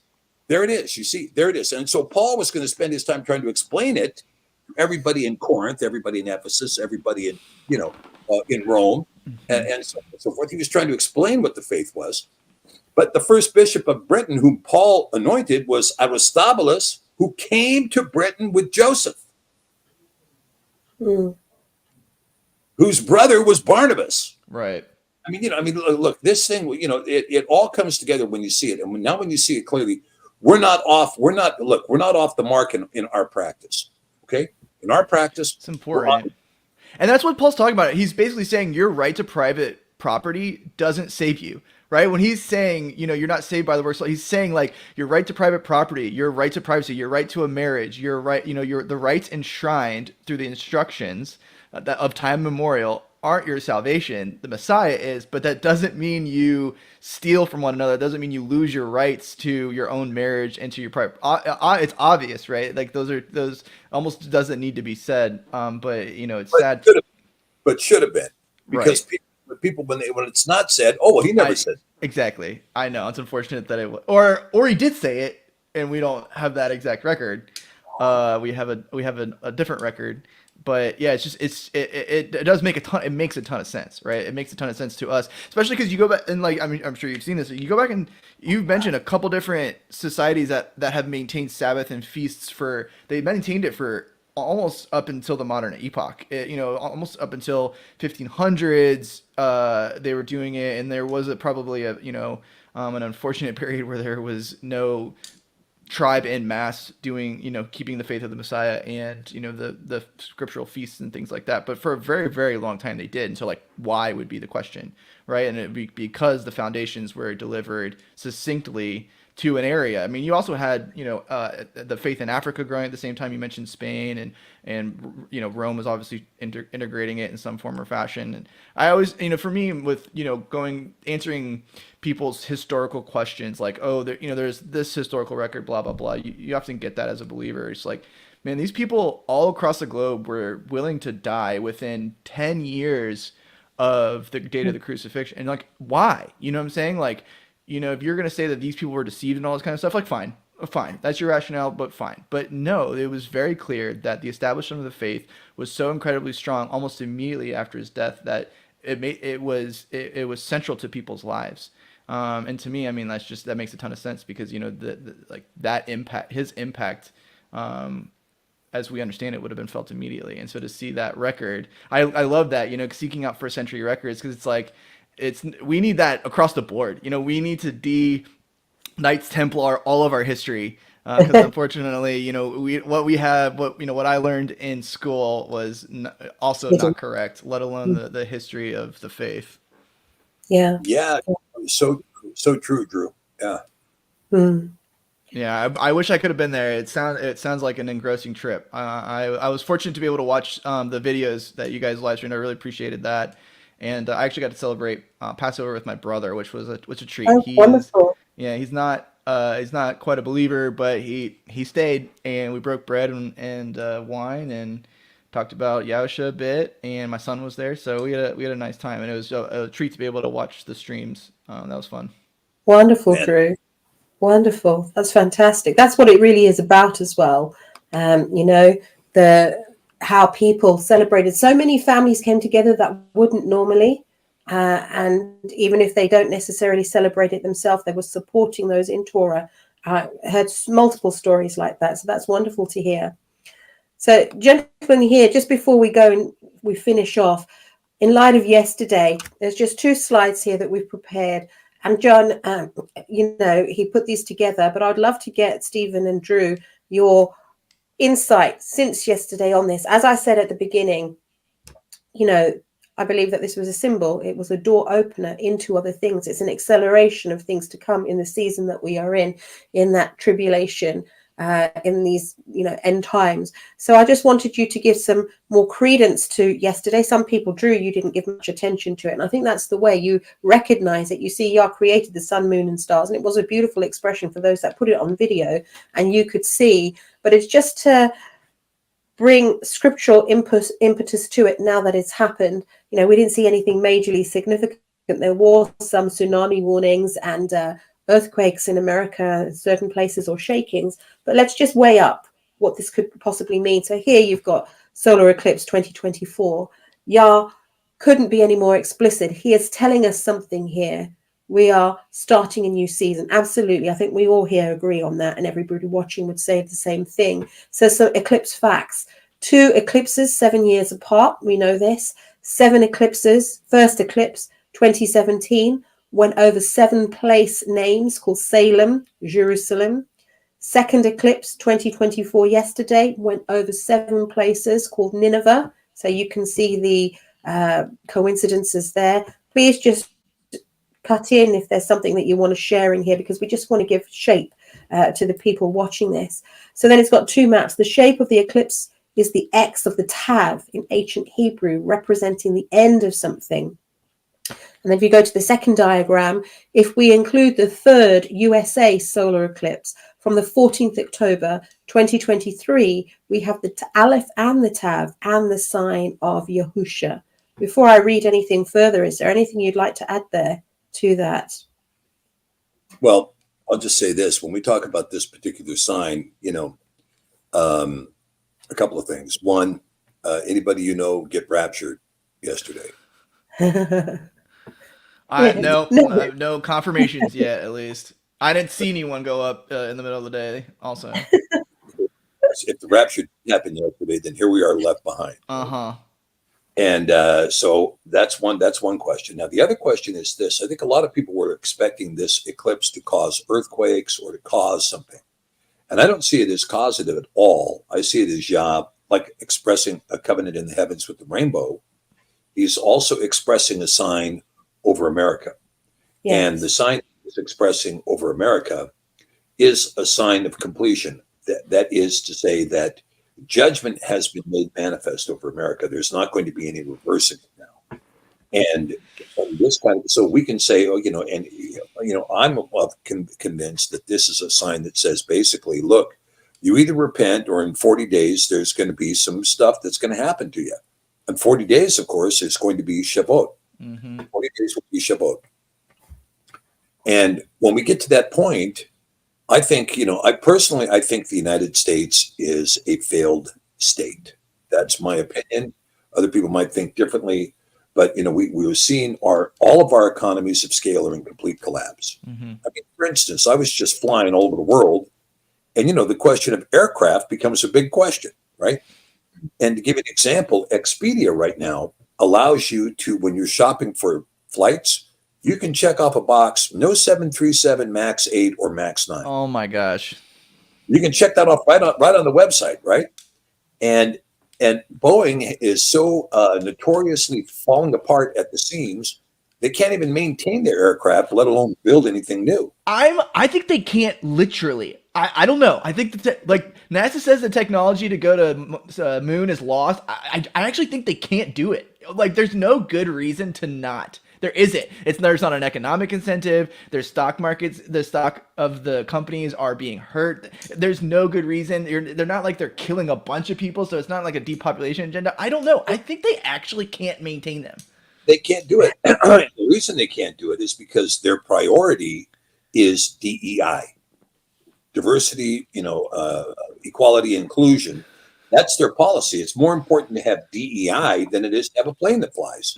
There it is. You see, there it is. And so Paul was going to spend his time trying to explain it to everybody in Corinth, everybody in Ephesus, everybody in, in Rome, and so forth. He was trying to explain what the faith was. But the first bishop of Britain whom Paul anointed was Aristobulus, who came to Britain with Joseph, whose brother was Barnabas. Right. Look, this thing, it all comes together when you see it. And now when you see it clearly, we're not off the mark in our practice. Okay? In our practice, it's important. And that's what Paul's talking about. He's basically saying your right to private property doesn't save you. Right? When he's saying, you're not saved by the works, he's saying like your right to private property, your right to privacy, your right to a marriage, your right, the rights enshrined through the instructions of time memorial aren't your salvation. The Messiah is, but that doesn't mean you steal from one another. It doesn't mean you lose your rights to your own marriage and to your private. It's obvious, right? Like those almost doesn't need to be said. But it's sad. Should have been, because right. People when it's not said, he never said. Exactly. I know it's unfortunate that it was, or he did say it and we don't have that exact record. We have a different record, but yeah, it's just it does make it makes a ton of sense, right? It makes a ton of sense to us, especially because you go back and, like, I mean, I'm sure you've seen this. You go back and you've mentioned a couple different societies that have maintained Sabbath and feasts they maintained it for almost up until the modern epoch. Almost up until 1500s, they were doing it, and there was probably an unfortunate period where there was no tribe en masse doing, keeping the faith of the Messiah and, the scriptural feasts and things like that. But for a very, very long time they did. And so, like, why would be the question, right? And it'd be because the foundations were delivered succinctly to an area. I mean, you also had, the faith in Africa growing at the same time. You mentioned Spain, and Rome was obviously integrating it in some form or fashion. And I always, for me, with, answering people's historical questions, like, oh, there's this historical record, blah, blah, blah. You often get that as a believer. It's like, man, these people all across the globe were willing to die within 10 years of the date of the crucifixion. And, like, why? You know what I'm saying? Like, if you're going to say that these people were deceived and all this kind of stuff, like, fine, that's your rationale, but fine. But no, it was very clear that the establishment of the faith was so incredibly strong almost immediately after his death that it was central to people's lives. And to me, I mean, that makes a ton of sense, because, that impact, his impact, as we understand it, would have been felt immediately. And so to see that record, I love that, seeking out first century records, because it's like, we need that across the board. We need to Knights Templar all of our history, because unfortunately, what I learned in school was also not correct, let alone the history of the faith. Yeah. Yeah. So true, Drew. Yeah. Yeah, I wish I could have been there. It sounds like an engrossing trip. I was fortunate to be able to watch the videos that you guys live streamed. I really appreciated that. And I actually got to celebrate Passover with my brother, which was a treat. Oh, wonderful. He's not quite a believer, but he stayed, and we broke bread and wine and talked about Yahusha a bit. And my son was there, so we had a nice time, and it was a treat to be able to watch the streams. That was fun. Wonderful, Drew. Wonderful. That's fantastic. That's what it really is about as well. How people celebrated. So many families came together that wouldn't normally. And even if they don't necessarily celebrate it themselves, they were supporting those in Torah. I heard multiple stories like that. So that's wonderful to hear. So, gentlemen, here, just before we go and we finish off, in light of yesterday, there's just 2 slides here that we've prepared. And John, he put these together, but I'd love to get Stephen and Drew, your insight since yesterday on this. As I said at the beginning, I believe that this was a symbol. It was a door opener into other things. It's an acceleration of things to come in the season that we are in that tribulation, in these, end times. So I just wanted you to give some more credence to yesterday. Some people, Drew, you didn't give much attention to it. And I think that's the way you recognize it. You see, Yah created the sun, moon, and stars. And it was a beautiful expression for those that put it on video and you could see. But it's just to bring scriptural impetus to it now that it's happened. We didn't see anything majorly significant. There were some tsunami warnings and earthquakes in America, in certain places, or shakings. But let's just weigh up what this could possibly mean. So here you've got solar eclipse 2024. Yah couldn't be any more explicit. He is telling us something here. We are starting a new season. Absolutely. I think we all here agree on that, and everybody watching would say the same thing. So some eclipse facts. 2 eclipses, 7 years apart. We know this. 7 eclipses. First eclipse, 2017, went over 7 place names called Salem, Jerusalem. Second eclipse, 2024, yesterday, went over 7 places called Nineveh. So you can see the coincidences there. Please just cut in if there's something that you want to share in here, because we just want to give shape to the people watching this. So then it's got 2 maps. The shape of the eclipse is the X of the Tav in ancient Hebrew, representing the end of something. And then if you go to the second diagram, if we include the 3rd USA solar eclipse from the 14th October 2023, we have the Aleph and the Tav and the sign of Yahusha. Before I read anything further, is there anything you'd like to add there to that? Well, I'll just say this. When we talk about this particular sign, A couple of things. One, anybody get raptured yesterday? No confirmations yet. At least I didn't see anyone go up in the middle of the day. Also, if the rapture didn't happen yesterday, then here we are left behind. And so that's one question. Now, the other question is this. I think a lot of people were expecting this eclipse to cause earthquakes or to cause something. And I don't see it as causative at all. I see it as like expressing a covenant in the heavens with the rainbow. He's also expressing a sign over America. Yes. And the sign he's expressing over America is a sign of completion. That is to say that judgment has been made manifest over America. There's not going to be any reversing it now. And this so we can say, I'm convinced that this is a sign that says basically, look, you either repent or in 40 days, there's going to be some stuff that's going to happen to you. And 40 days, of course, is going to be Shavuot. 40 days will be Shavuot. And when we get to that point, I think, I think the United States is a failed state. That's my opinion. Other people might think differently, but we were seeing all of our economies of scale are in complete collapse. I mean, for instance, I was just flying all over the world, and the question of aircraft becomes a big question, right? And to give an example, Expedia right now allows you to, when you're shopping for flights, you can check off a box, no 737 MAX 8 or MAX 9. Oh my gosh. You can check that off right on the website, right? And Boeing is so notoriously falling apart at the seams, they can't even maintain their aircraft, let alone build anything new. I think they can't literally. I don't know. I think like NASA says the technology to go to moon is lost. I actually think they can't do it. Like there's no good reason to not. There isn't. There's not an economic incentive. There's stock markets. The stock of the companies are being hurt. There's no good reason. They're not like they're killing a bunch of people. So it's not like a depopulation agenda. I don't know. I think they actually can't maintain them. They can't do it. The reason they can't do it is because their priority is DEI, diversity, equality, inclusion. That's their policy. It's more important to have DEI than it is to have a plane that flies.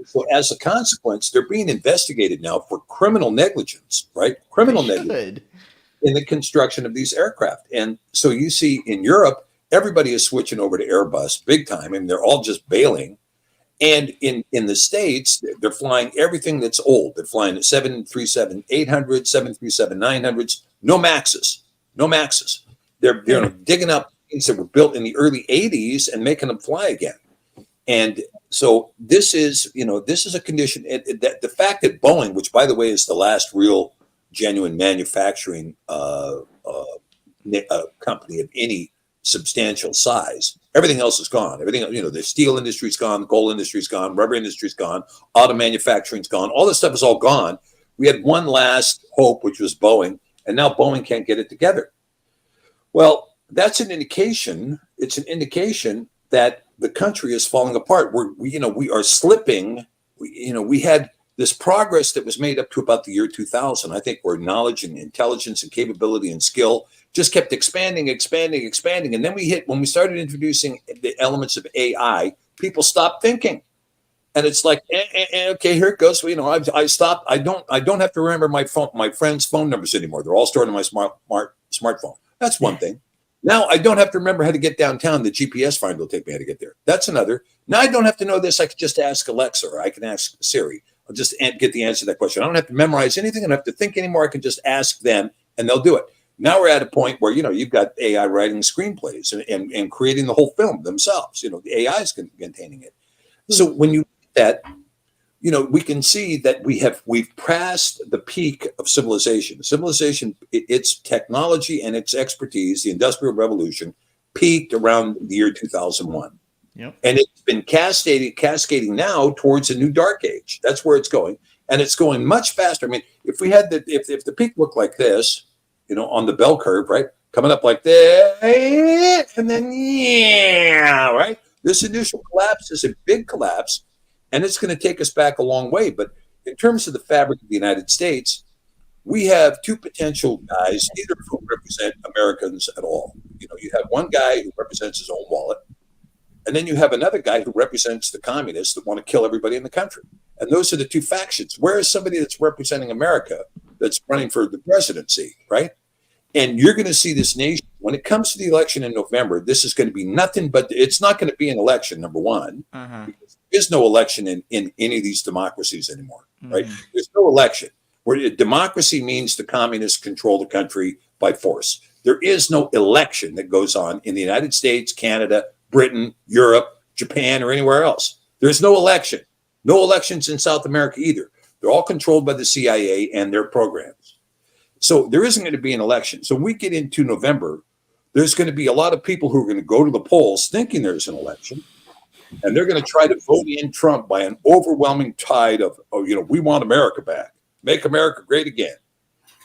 So as a consequence, they're being investigated now for criminal negligence, right? Criminal negligence in the construction of these aircraft. And so you see in Europe, everybody is switching over to Airbus big time, and they're all just bailing. And in the States, they're flying everything that's old. They're flying 737-800, 737-900s, no Maxes. They're digging up things that were built in the early 80s and making them fly again. And so this is a condition that the fact that Boeing, which by the way is the last real genuine manufacturing company of any substantial size, everything else is gone. Everything, the steel industry's gone, the coal industry's gone, rubber industry's gone, auto manufacturing's gone. All this stuff is all gone. We had one last hope, which was Boeing, and now Boeing can't get it together. Well, that's an indication. It's an indication that the country is falling apart. We are slipping. We had this progress that was made up to about the year 2000. I think where knowledge and intelligence and capability and skill just kept expanding. And then when we started introducing the elements of AI, people stopped thinking. And it's like, okay, here it goes. I stopped. I don't have to remember my friends' phone numbers anymore. They're all stored on my smartphone. That's one thing. Now I don't have to remember how to get downtown. The GPS finder will take me how to get there. That's another. Now I don't have to know this. I can just ask Alexa or I can ask Siri. I'll just get the answer to that question. I don't have to memorize anything. I don't have to think anymore. I can just ask them and they'll do it. Now we're at a point where, you've got AI writing screenplays and creating the whole film themselves. The AI is containing it. So when you look at that, we can see that we've passed the peak of civilization. Civilization, its technology and its expertise, the Industrial Revolution, peaked around the year 2001. Yep. And it's been cascading now towards a new dark age. That's where it's going. And it's going much faster. I mean, if we had if the peak looked like this, on the bell curve, right? Coming up like this, and then, right? This initial collapse is a big collapse. And it's going to take us back a long way. But in terms of the fabric of the United States, we have two potential guys, neither of whom represent Americans at all. You have one guy who represents his own wallet, and then you have another guy who represents the communists that want to kill everybody in the country. And those are the two factions. Where is somebody that's representing America that's running for the presidency, right? And you're going to see this nation, when it comes to the election in November, this is going to be nothing but, it's not going to be an election, number one. Because there is no election in any of these democracies anymore, right? There's no election. Where democracy means the communists control the country by force. There is no election that goes on in the United States, Canada, Britain, Europe, Japan, or anywhere else. There's no election. No elections in South America either. They're all controlled by the CIA and their programs. So there isn't going to be an election. So when we get into November, there's going to be a lot of people who are going to go to the polls thinking there's an election, and they're going to try to vote in Trump by an overwhelming tide of, we want America back. Make America great again.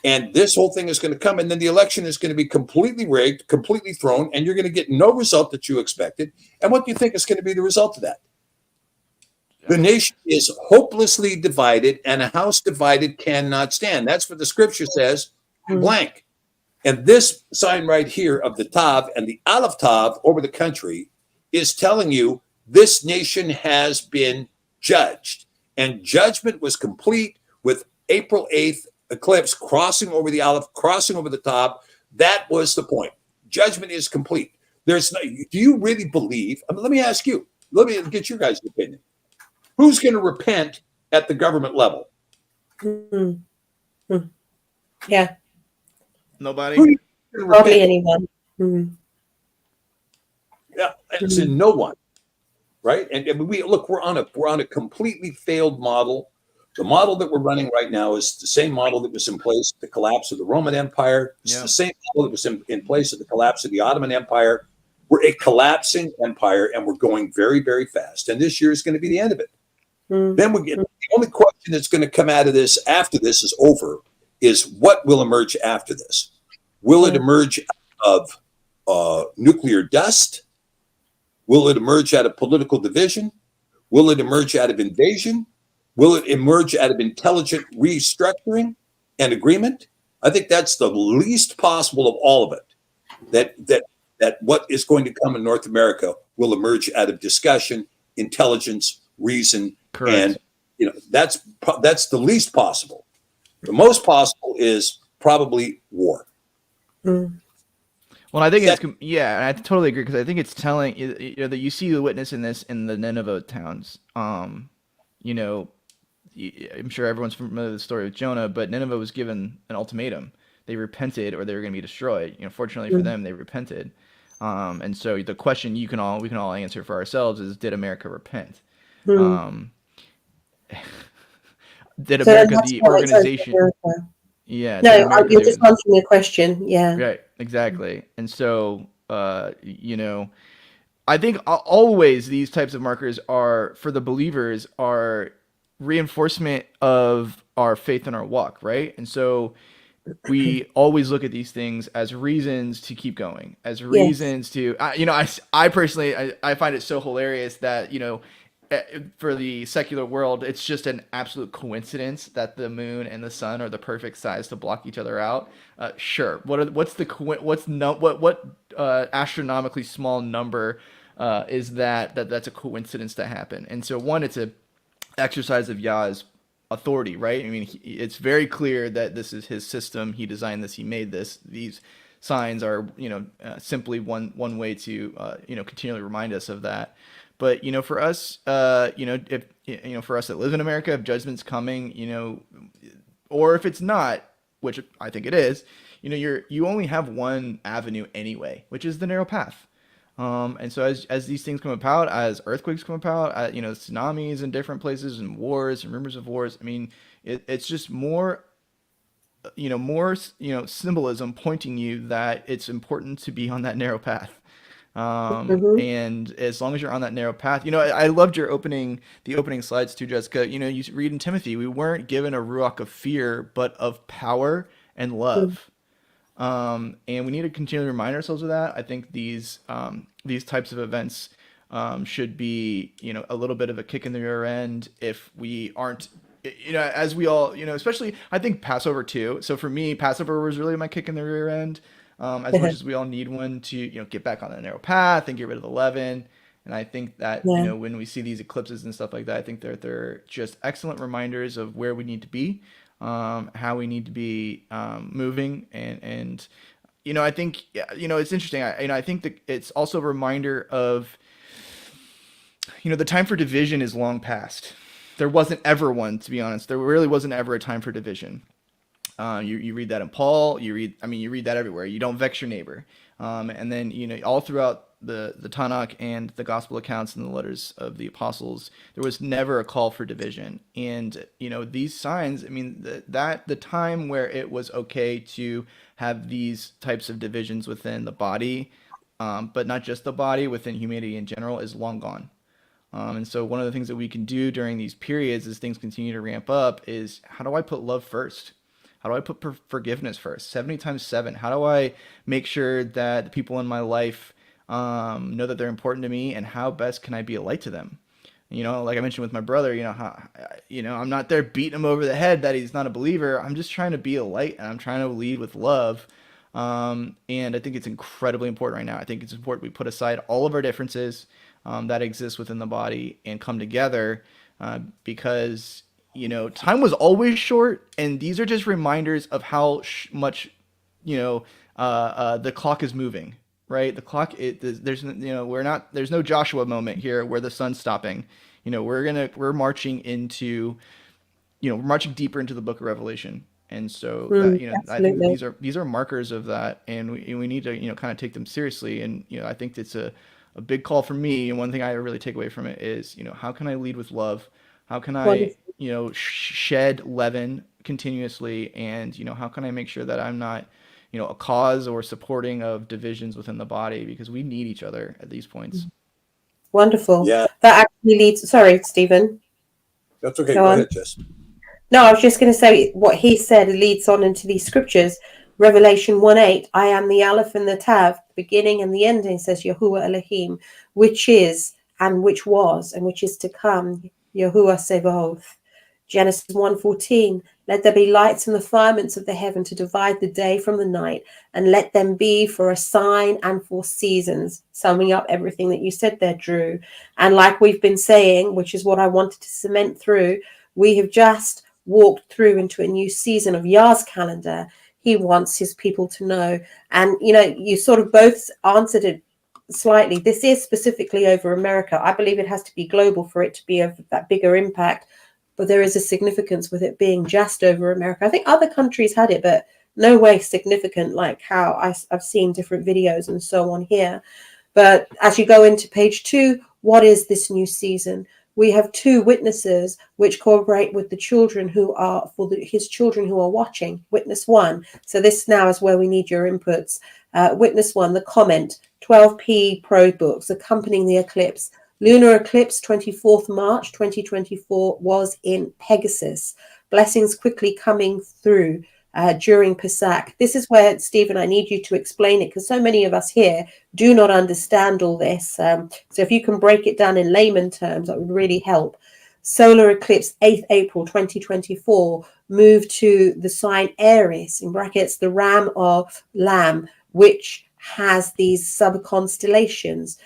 And this whole thing is going to come, and then the election is going to be completely rigged, completely thrown, and you're going to get no result that you expected. And what do you think is going to be the result of that? The nation is hopelessly divided, and a house divided cannot stand. That's what the scripture says, blank. And this sign right here of the Tav and the Aleph Tav over the country is telling you this nation has been judged. And judgment was complete with April 8th eclipse crossing over the Aleph, crossing over the Tav. That was the point. Judgment is complete. Do you really believe? Let me ask you. Let me get your guys' opinion. Who's going to repent at the government level? Yeah. Nobody. Hardly anyone. Yeah, it's in no one, right? And we're on a completely failed model. The model that we're running right now is the same model that was in place at the collapse of the Roman Empire. It's the same model that was in place at the collapse of the Ottoman Empire. We're a collapsing empire, and we're going very, very fast. And this year is going to be the end of it. Then the only question that's going to come out of this after this is over is what will emerge after this? Will it emerge out of nuclear dust? Will it emerge out of political division? Will it emerge out of invasion? Will it emerge out of intelligent restructuring and agreement? I think that's the least possible of all of it. That what is going to come in North America will emerge out of discussion, intelligence, reason. Correct. And that's the least possible. The most possible is probably war. Well, I think and I totally agree, because I think it's telling that you see the witness in this in the Nineveh towns. I'm sure everyone's familiar with the story of Jonah, but Nineveh was given an ultimatum. They repented or they were going to be destroyed. Fortunately for them, they repented. And so the question we can all answer for ourselves is, did America repent? Did America, the organization? Yeah. No, you're just answering a question. Yeah. Right. Exactly. And so, I think always these types of markers are, for the believers, are reinforcement of our faith and our walk, right? And so we always look at these things as reasons to keep going, as reasons to, I personally, I find it so hilarious that, for the secular world, it's just an absolute coincidence that the moon and the sun are the perfect size to block each other out. Sure. What's astronomically small number is that's a coincidence to happen? And so one, it's a exercise of Yah's authority, right? I mean, it's very clear that this is his system. He designed this. He made this. These signs are, simply one way to, continually remind us of that. But, for us, if, for us that live in America, if judgment's coming, or if it's not, which I think it is, you only have one avenue anyway, which is the narrow path. And so as these things come about, as earthquakes come about, tsunamis in different places and wars and rumors of wars, I mean, it's just more symbolism pointing you that it's important to be on that narrow path. And as long as you're on that narrow path, I loved the opening slides too, Jessica. You read in Timothy, we weren't given a ruach of fear, but of power and love. And we need to continually remind ourselves of that. I think these types of events should be, a little bit of a kick in the rear end if we aren't, as we all, especially I think Passover too. So for me, Passover was really my kick in the rear end. as much as we all need one to, get back on the narrow path and get rid of the leaven. And I think that, Yeah. when we see these eclipses and stuff like that, I think they're just excellent reminders of where we need to be, how we need to be moving. And I think, it's interesting. I think that it's also a reminder of, the time for division is long past. There wasn't ever one, to be honest. There really wasn't ever a time for division. You read that in Paul. You read that everywhere. You don't vex your neighbor. And then, all throughout the Tanakh and the gospel accounts and the letters of the apostles, there was never a call for division. And, these signs, the time where it was okay to have these types of divisions within the body, but not just the body, within humanity in general, is long gone. And so one of the things that we can do during these periods as things continue to ramp up is, how do I put love first? How do I put forgiveness first? 70 times 7. How do I make sure that the people in my life know that they're important to me, and how best can I be a light to them? Like I mentioned with my brother, I'm not there beating him over the head that he's not a believer. I'm just trying to be a light, and I'm trying to lead with love. And I think it's incredibly important right now. I think it's important we put aside all of our differences that exist within the body and come together, because time was always short, and these are just reminders of how much the clock is moving. Right, the clock. There's no Joshua moment here where the sun's stopping. We're marching into, we're marching deeper into the Book of Revelation. And so I think these are markers of that, and we need to kind of take them seriously. And I think it's a big call for me. And one thing I really take away from it is how can I lead with love? How can I shed leaven continuously? And how can I make sure that I'm not a cause or supporting of divisions within the body, because we need each other at these points. Wonderful. Yeah. That actually leads. Sorry, Stephen. That's okay. Go ahead, Jess. No, I was just going to say what he said leads on into these scriptures. Revelation 1:8, I am the Aleph and the Tav, the beginning and the ending, says Yahuwah Elohim, which is and which was and which is to come, Yahuwah Sebaoth. Genesis 1:14, let there be lights in the firmaments of the heaven to divide the day from the night, and let them be for a sign and for seasons. Summing up everything that you said there, Drew. And like we've been saying, which is what I wanted to cement through, we have just walked through into a new season of Yah's calendar. He wants his people to know. And, you sort of both answered it slightly. This is specifically over America. I believe it has to be global for it to be of that bigger impact. But there is a significance with it being just over America. I think other countries had it, but no way significant like how I've seen different videos and so on here. But as you go into page 2, what is this new season? We have 2 witnesses which cooperate with the children who are, his children who are watching. Witness 1. So this now is where we need your inputs. Witness 1, the comment, 12p Pro books accompanying the eclipse. Lunar eclipse, 24th March 2024, was in Pegasus. Blessings quickly coming through during Pesach. This is where, Stephen, I need you to explain it, because so many of us here do not understand all this. So if you can break it down in layman terms, that would really help. Solar eclipse, 8th April 2024, moved to the sign Aries, in brackets, the ram of Lamb, which has these sub-constellations.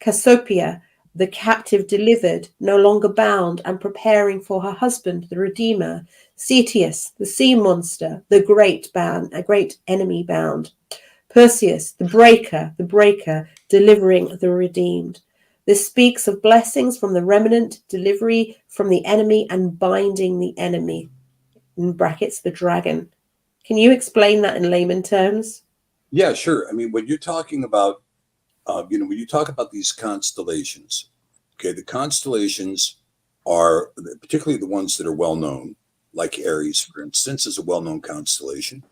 Cassiopeia, the captive delivered, no longer bound, and preparing for her husband, the Redeemer. Cetius, the sea monster, the great enemy bound. Perseus, the breaker, delivering the redeemed. This speaks of blessings from the remnant, delivery from the enemy, and binding the enemy, in brackets, the dragon. Can you explain that in layman terms? Yeah, sure. When you're talking about when you talk about these constellations, okay, the constellations are particularly the ones that are well known, like Aries, for instance, is a well-known constellation.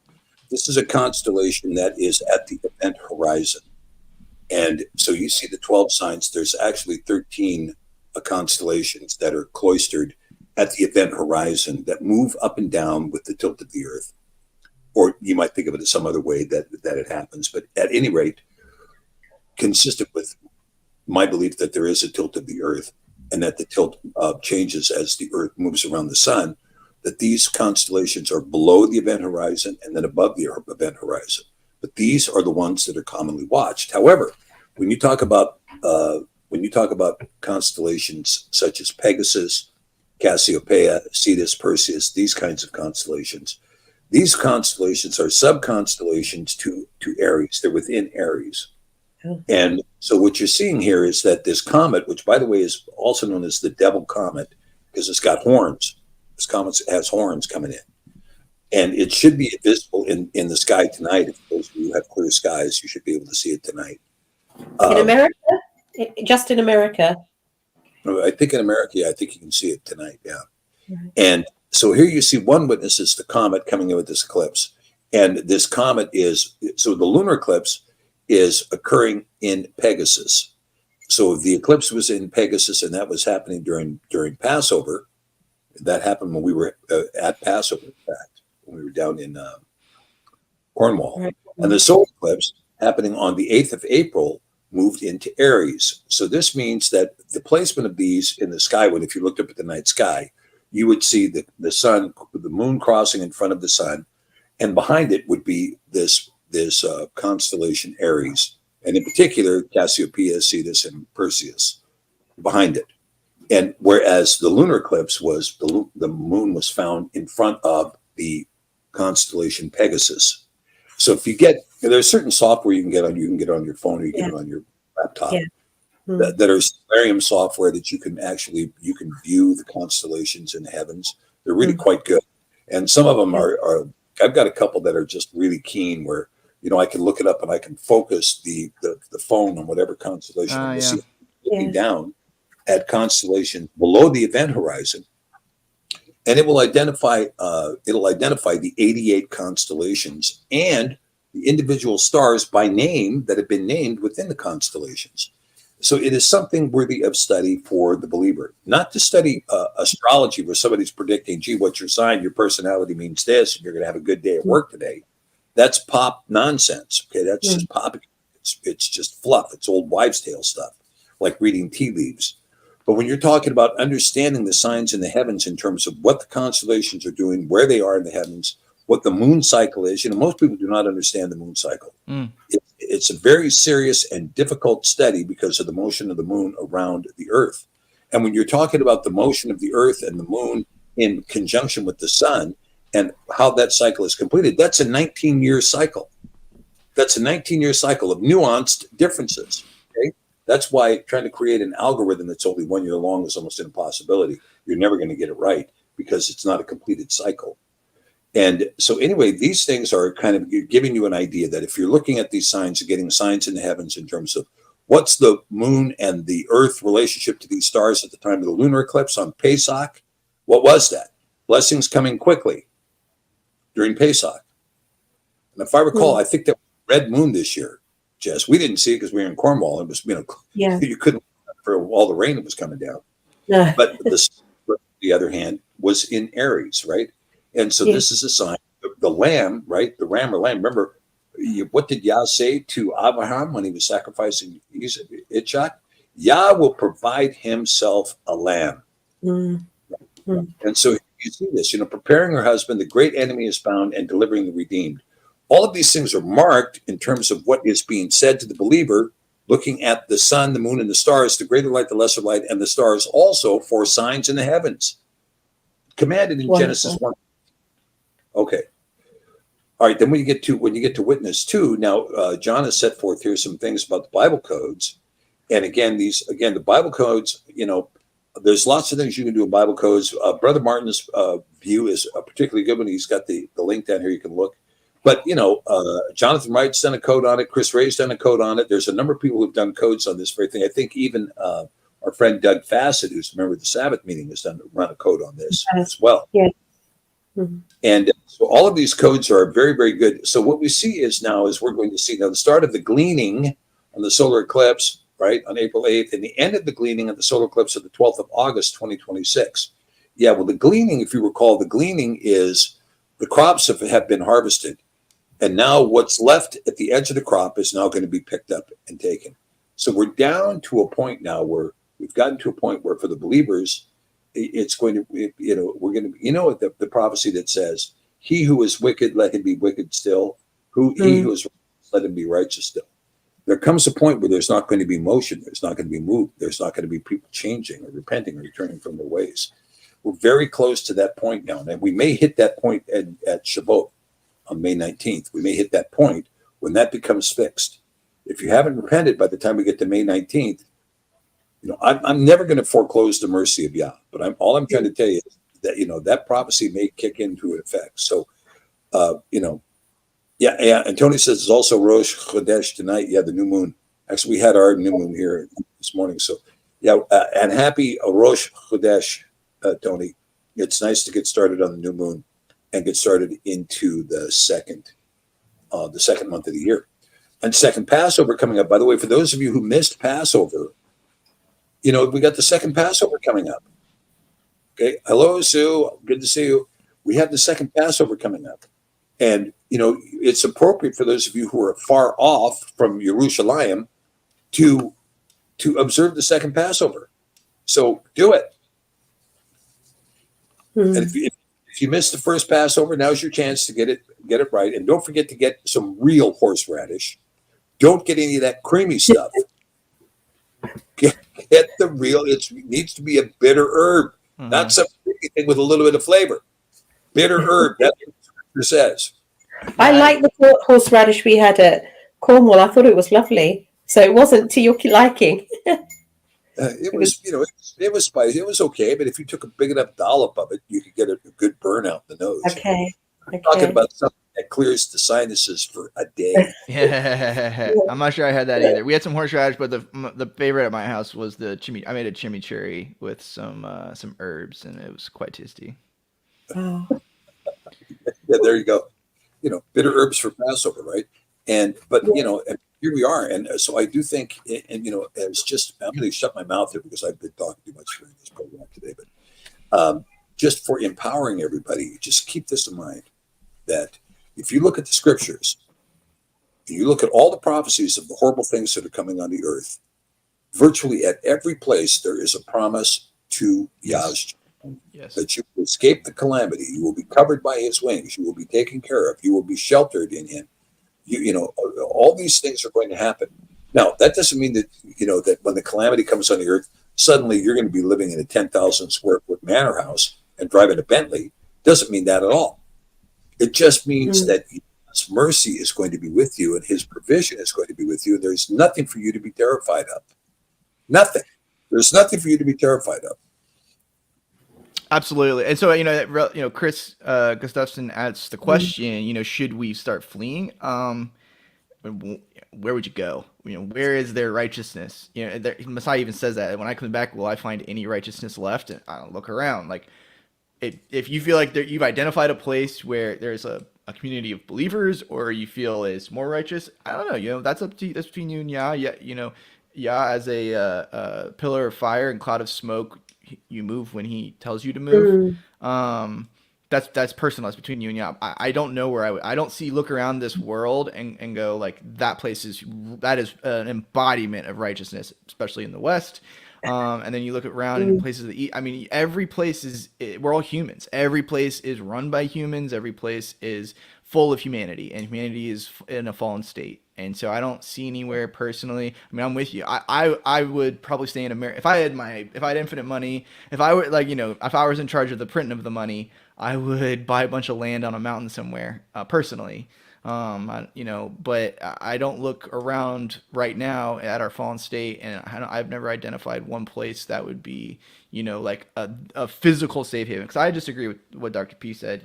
This is a constellation that is at the event horizon. And so you see the 12 signs, there's actually 13 constellations that are cloistered at the event horizon that move up and down with the tilt of the earth. Or you might think of it as some other way that it happens. But at any rate, consistent with my belief that there is a tilt of the earth and that the tilt changes as the earth moves around the sun, that these constellations are below the event horizon and then above the event horizon. but these are the ones that are commonly watched. However, when you talk about constellations such as Pegasus, Cassiopeia, Cetus, Perseus, these kinds of constellations, these constellations are sub-constellations to Aries. They're within Aries. Oh. And so what you're seeing here is that this comet, which by the way is also known as the Devil Comet, because it's got horns. This comet has horns coming in. And it should be visible in the sky tonight. If those of you have clear skies, you should be able to see it tonight. In America? Just in America? I think in America, yeah, I think you can see it tonight, yeah. Right. And so here you see one witness is the comet coming in with this eclipse. And this comet is, so the lunar eclipse is occurring in Pegasus. So the eclipse was in Pegasus, and that was happening during Passover. That happened when we were at Passover, in fact. We were down in Cornwall. Right. And the solar eclipse happening on the 8th of April moved into Aries. So this means that the placement of these in the sky, when if you looked up at the night sky, you would see the sun, the moon crossing in front of the sun, and behind it would be this constellation Aries, and in particular Cassiopeia, Cetus, and Perseus behind it. And whereas the lunar eclipse was the moon was found in front of the constellation Pegasus. So if you get, there's certain software you can get on your phone, or you get it on your laptop, that are stellarium software that you can view the constellations in the heavens. They're really quite good. And some of them are I've got a couple that are just really keen where, I can look it up and I can focus the phone on whatever constellation I'm see, looking down at constellation below the event horizon. And it will identify the 88 constellations and the individual stars by name that have been named within the constellations. So it is something worthy of study for the believer, not to study astrology where somebody's predicting, gee, what's your sign? Your personality means this, and you're going to have a good day at work today. That's pop nonsense. Okay, that's just pop. It's just fluff. It's old wives' tale stuff, like reading tea leaves. But when you're talking about understanding the signs in the heavens in terms of what the constellations are doing, where they are in the heavens, what the moon cycle is, most people do not understand the moon cycle. It's a very serious and difficult study because of the motion of the moon around the earth. And when you're talking about the motion of the earth and the moon in conjunction with the sun and how that cycle is completed, that's a 19-year cycle. That's a 19-year cycle of nuanced differences. Okay? That's why trying to create an algorithm that's only 1 year long is almost an impossibility. You're never going to get it right because it's not a completed cycle. And so anyway, these things are kind of giving you an idea that if you're looking at these signs and getting signs in the heavens in terms of what's the moon and the earth relationship to these stars at the time of the lunar eclipse on Pesach, what was that? Blessings coming quickly during Pesach. And if I recall, I think that red moon this year, Jess, we didn't see it because we were in Cornwall. It was, you couldn't for all the rain that was coming down. But the other hand was in Aries, right? And so this is a sign. The lamb, right? The ram or lamb. Remember, what did Yah say to Abraham when he was sacrificing Yitzhak? Yah will provide himself a lamb. And so you see this, preparing her husband, the great enemy is found, and delivering the redeemed. All of these things are marked in terms of what is being said to the believer, looking at the sun, the moon, and the stars, the greater light, the lesser light, and the stars also for signs in the heavens. Commanded in Genesis 1. Okay. All right. Then when you get to witness 2, now John has set forth here some things about the Bible codes. And again, the Bible codes, there's lots of things you can do in Bible codes. Brother Martin's view is a particularly good one. He's got the link down here. You can look. But, Jonathan Wright's done a code on it. Chris Ray's done a code on it. There's a number of people who've done codes on this very thing. I think even our friend Doug Fassett, who's a member of the Sabbath meeting, has run a code on this as well. Yeah. And so all of these codes are very, very good. So what we see is we're going to see now the start of the gleaning on the solar eclipse, right, on April 8th, and the end of the gleaning of the solar eclipse of the 12th of August, 2026. Yeah, well, the gleaning, if you recall, the gleaning is the crops have been harvested. And now what's left at the edge of the crop is now going to be picked up and taken. So we're down to a point now where we've gotten to a point where for the believers, it's going to, we're going to, the prophecy that says, he who is wicked, let him be wicked still. He who is let him be righteous still. There comes a point where there's not going to be motion. There's not going to be movement. There's not going to be people changing or repenting or returning from their ways. We're very close to that point now. And we may hit that point at Shavuot on May 19th. We may hit that point when that becomes fixed. If you haven't repented by the time we get to May 19th, I'm never going to foreclose the mercy of Yah. But all I'm trying to tell you is that, that prophecy may kick into effect. So, yeah. And Tony says it's also Rosh Chodesh tonight. Yeah, the new moon. Actually, we had our new moon here this morning. So, yeah, and happy Rosh Chodesh, Tony. It's nice to get started on the new moon and get started into the second month of the year. And second Passover coming up. By the way, for those of you who missed Passover, we got the second Passover coming up. Okay. Hello, Sue. Good to see you. We have the second Passover coming up. And, it's appropriate for those of you who are far off from Yerushalayim to observe the second Passover. So do it. And if you missed the first Passover, now's your chance to get it right. And don't forget to get some real horseradish. Don't get any of that creamy stuff. Get the real. It needs to be a bitter herb, not some thing with a little bit of flavor. Bitter herb. That's what the scripture says. I like the horseradish we had at Cornwall. I thought it was lovely. So it wasn't to your liking. It was, it was spicy. It was okay, but if you took a big enough dollop of it, you could get a good burn out the nose. Okay. I'm talking about something that clears the sinuses for a day. Yeah, I'm not sure I had that either. We had some horseradish, but the favorite at my house was I made a chimichurri with some herbs, and it was quite tasty. Oh. Yeah, there you go. Bitter herbs for Passover, right? But here we are. And so I do think, and it's just, I'm going to shut my mouth here because I've been talking too much during this program today, but just for empowering everybody, just keep this in mind, that if you look at the scriptures, and you look at all the prophecies of the horrible things that are coming on the earth, virtually at every place, there is a promise to Yah's. Yes. That you will escape the calamity. You will be covered by his wings. You will be taken care of. You will be sheltered in him. All these things are going to happen. Now, that doesn't mean that, that when the calamity comes on the earth, suddenly you're going to be living in a 10,000 square foot manor house and driving a Bentley. Doesn't mean that at all. It just means that his mercy is going to be with you and his provision is going to be with you. There's nothing for you to be terrified of. Nothing. There's nothing for you to be terrified of. Absolutely. And so, Chris Gustafson asks the question, should we start fleeing? Where would you go? Where is their righteousness? Messiah even says that when I come back, will I find any righteousness left? And I don't look around. Like, if you feel like you've identified a place where there's a community of believers, or you feel is more righteous, I don't know. That's up to you. That's between you and Yah. Yeah, Yah as a pillar of fire and cloud of smoke. You move when he tells you to move. That's personal. That's between you and Yah. I don't know where I don't look around this world and go like that is an embodiment of righteousness, especially in the West. And then you look around in places that eat. I mean, every place we're all humans. Every place is run by humans. Every place is full of humanity, and humanity is in a fallen state. And so I don't see anywhere personally. I mean, I'm with you. I would probably stay in America if I had infinite money. If I were if I was in charge of the printing of the money, I would buy a bunch of land on a mountain somewhere. Personally, but I don't look around right now at our fallen state, and I've never identified one place that would be like a physical safe haven. Because I disagree with what Dr. P said.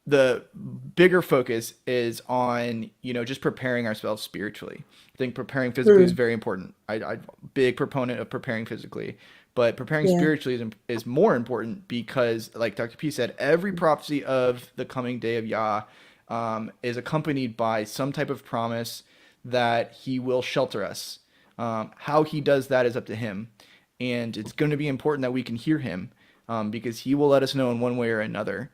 The bigger focus is on, just preparing ourselves spiritually. I think preparing physically is very important. I'm big proponent of preparing physically, but preparing spiritually is more important because, like Dr. P said, every prophecy of the coming day of Yah is accompanied by some type of promise that he will shelter us. How he does that is up to him. And it's going to be important that we can hear him because he will let us know in one way or another.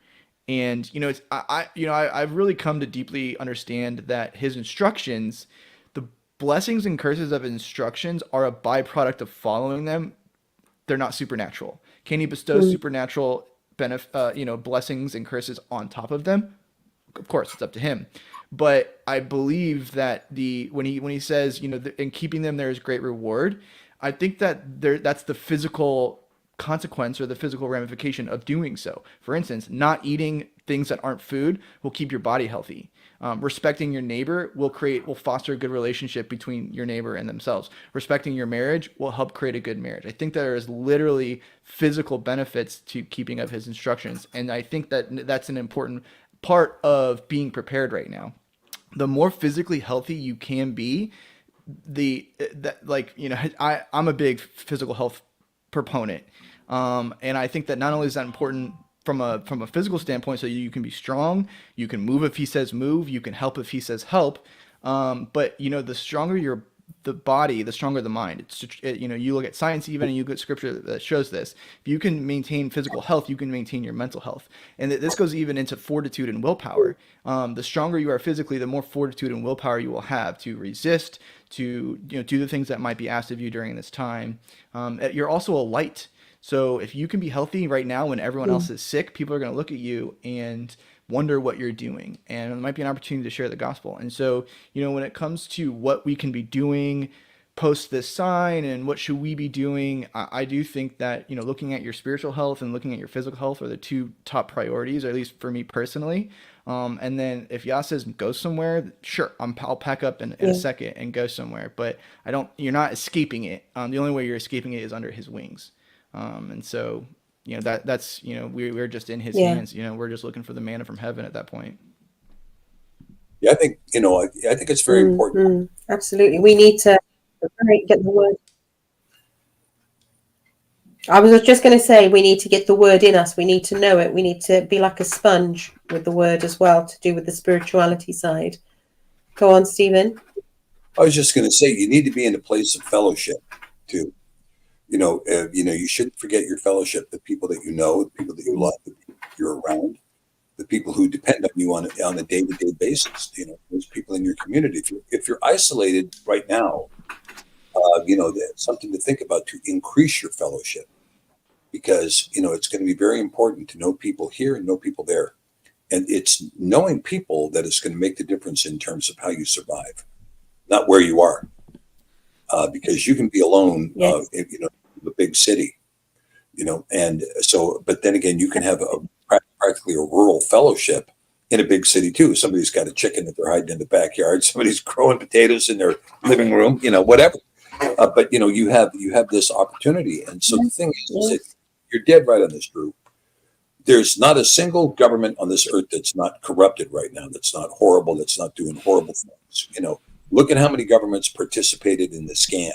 And, I've really come to deeply understand that his instructions, the blessings and curses of instructions are a byproduct of following them. They're not supernatural. Can he bestow supernatural blessings and curses on top of them? of course, it's up to him. But I believe that when he says, in keeping them there is great reward, I think that that's the physical consequence or the physical ramification of doing so. For instance, not eating things that aren't food will keep your body healthy. Respecting your neighbor will foster a good relationship between your neighbor and themselves. Respecting your marriage will help create a good marriage. I think there is literally physical benefits to keeping of his instructions. And I think that that's an important part of being prepared right now. The more physically healthy you can be, I'm a big physical health proponent. And I think that not only is that important from a physical standpoint, so you can be strong, you can move if he says move, you can help if he says help. But the stronger the body, the stronger the mind. You look at science even, and you get scripture that shows this. If you can maintain physical health, you can maintain your mental health. And this goes even into fortitude and willpower. The stronger you are physically, the more fortitude and willpower you will have to resist, to do the things that might be asked of you during this time. You're also a light. So if you can be healthy right now when everyone else is sick, people are going to look at you and wonder what you're doing. And it might be an opportunity to share the gospel. And so, when it comes to what we can be doing post this sign and what should we be doing, I do think that, looking at your spiritual health and looking at your physical health are the two top priorities, or at least for me personally. And then if Yah says go somewhere, sure, I'll pack up in a second and go somewhere. But you're not escaping it. The only way you're escaping it is under his wings. And so, that's, we're just in his hands, we're just looking for the manna from heaven at that point. Yeah, I think, I think it's very important. Absolutely. We need to get the word. I was just going to say, we need to get the word in us. We need to know it. We need to be like a sponge with the word as well, to do with the spirituality side. Go on, Stephen. I was just going to say, you need to be in a place of fellowship too. You shouldn't forget your fellowship, the people that you know, the people that you love, the people you're around, the people who depend on you on a day-to-day basis, those people in your community. If you're isolated right now, that's something to think about to increase your fellowship, because, it's going to be very important to know people here and know people there. And it's knowing people that is going to make the difference in terms of how you survive, not where you are. Because you can be alone, in a big city, and so, but then again, you can have practically a rural fellowship in a big city too. Somebody's got a chicken that they're hiding in the backyard. Somebody's growing potatoes in their living room, whatever. But you have this opportunity. And so the thing is that you're dead right on this, Drew. There's not a single government on this earth that's not corrupted right now, that's not horrible, that's not doing horrible things. Look at how many governments participated in the scam,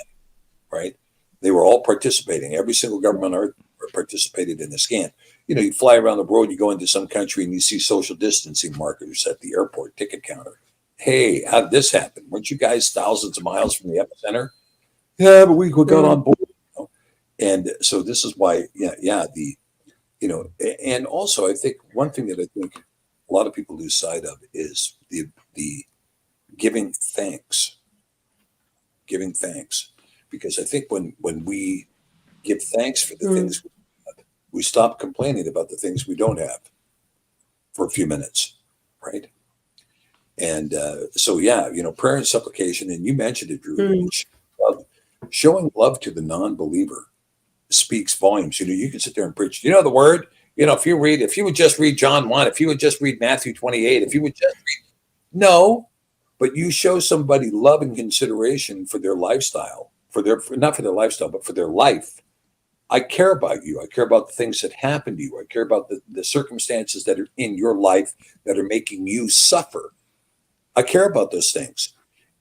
right? They were all participating. Every single government on earth participated in the scam. You fly around the world, you go into some country and you see social distancing markers at the airport ticket counter. Hey, how did this happen? Weren't you guys thousands of miles from the epicenter? Yeah, but we got on board. And so this is why, and also I think one thing that I think a lot of people lose sight of is the giving thanks. Because I think when we give thanks for the things we stop complaining about the things we don't have for a few minutes, right? And prayer and supplication, and you mentioned it, Drew, showing love to the non-believer speaks volumes. You can sit there and preach, the word, if you would just read John 1, if you would just read Matthew 28, if you would just read, no, but you show somebody love and consideration for their lifestyle, not for their lifestyle, but for their life. I care about you. I care about the things that happen to you. I care about the circumstances that are in your life that are making you suffer. I care about those things.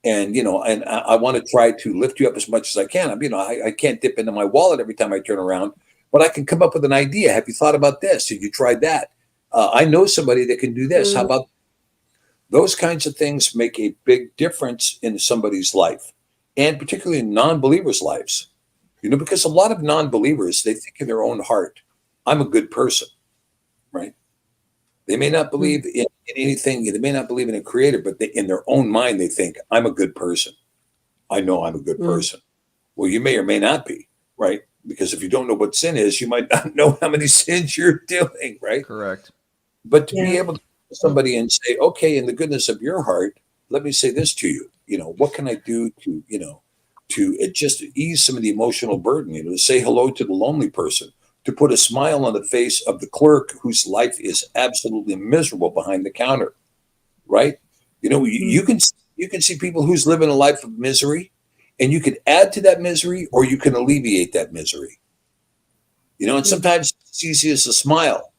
And, and I want to try to lift you up as much as I can. I can't dip into my wallet every time I turn around, but I can come up with an idea. Have you thought about this? Have you tried that? I know somebody that can do this. How about those kinds of things? Make a big difference in somebody's life, and particularly in non-believers' lives. Because a lot of non-believers, they think in their own heart, I'm a good person, right? They may not believe in anything. They may not believe in a creator, but in their own mind, they think, I'm a good person. I know I'm a good person. Well, you may or may not be, right? Because if you don't know what sin is, you might not know how many sins you're doing, right? Correct. But to be able to somebody and say, okay, in the goodness of your heart, let me say this to you. What can I do to, to just ease some of the emotional burden, to say hello to the lonely person, to put a smile on the face of the clerk whose life is absolutely miserable behind the counter, right? You can see people who's living a life of misery, and you can add to that misery or you can alleviate that misery. And sometimes it's easy as a smile,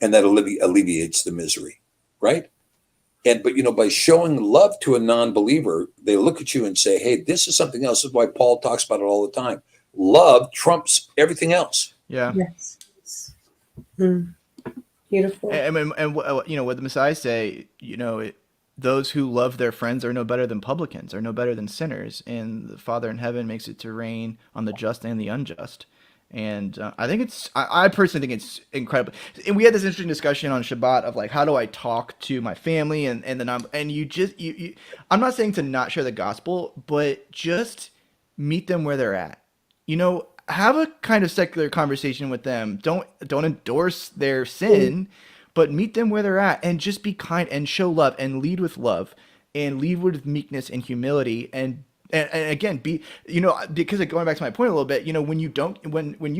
and that alleviates the misery, right? But by showing love to a non-believer, they look at you and say, hey, this is something else. This is why Paul talks about it all the time. Love trumps everything else. Yeah. Yes. Beautiful. And what the Messiah say, those who love their friends are no better than publicans, are no better than sinners, and the Father in heaven makes it to rain on the just and the unjust. And I think I personally think it's incredible. And we had this interesting discussion on Shabbat of like, how do I talk to my family? And then I'm not saying to not share the gospel, but just meet them where they're at. Have a kind of secular conversation with them. Don't endorse their sin, but meet them where they're at and just be kind and show love and lead with love and lead with meekness and humility and again, because going back to my point a little bit, when you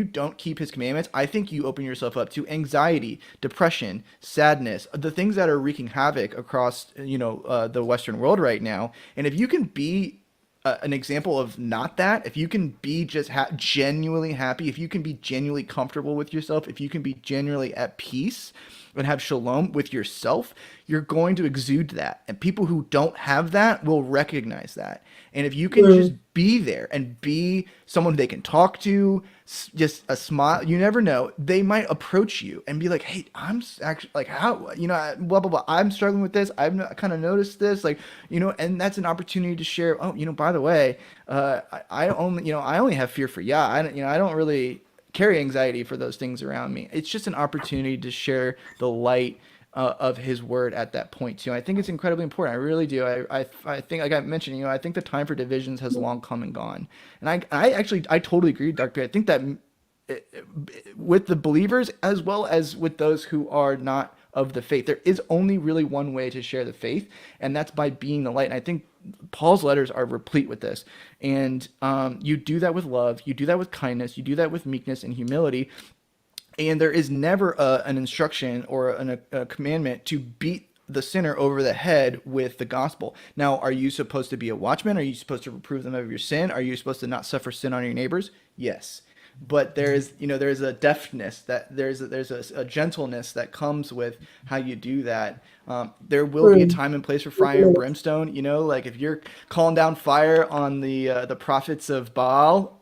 don't keep his commandments, I think you open yourself up to anxiety, depression, sadness, the things that are wreaking havoc across, the Western world right now. And if you can be an example of not that, if you can be just genuinely happy, if you can be genuinely comfortable with yourself, if you can be genuinely at peace and have shalom with yourself, you're going to exude that. And people who don't have that will recognize that. And if you can just be there and be someone they can talk to, just a smile, you never know, they might approach you and be like, hey, I'm actually like, how, blah, blah, blah. I'm struggling with this. I've kind of noticed this, and that's an opportunity to share. Oh, by the way, I only have fear for Yah. I don't really carry anxiety for those things around me. It's just an opportunity to share the light of his word at that point too. I think it's incredibly important. I really do. I think, like I mentioned, I think the time for divisions has long come and gone. And I totally agree, Dr. I think that with the believers as well as with those who are not of the faith, there is only really one way to share the faith, and that's by being the light. And I think Paul's letters are replete with this. And you do that with love, you do that with kindness, you do that with meekness and humility. And there is never an instruction or a commandment to beat the sinner over the head with the gospel. Now, are you supposed to be a watchman? Are you supposed to reprove them of your sin? Are you supposed to not suffer sin on your neighbors? Yes. But there's a deftness, that there's a gentleness that comes with how you do that. There will be a time and place for fire and brimstone. Like if you're calling down fire on the prophets of Baal,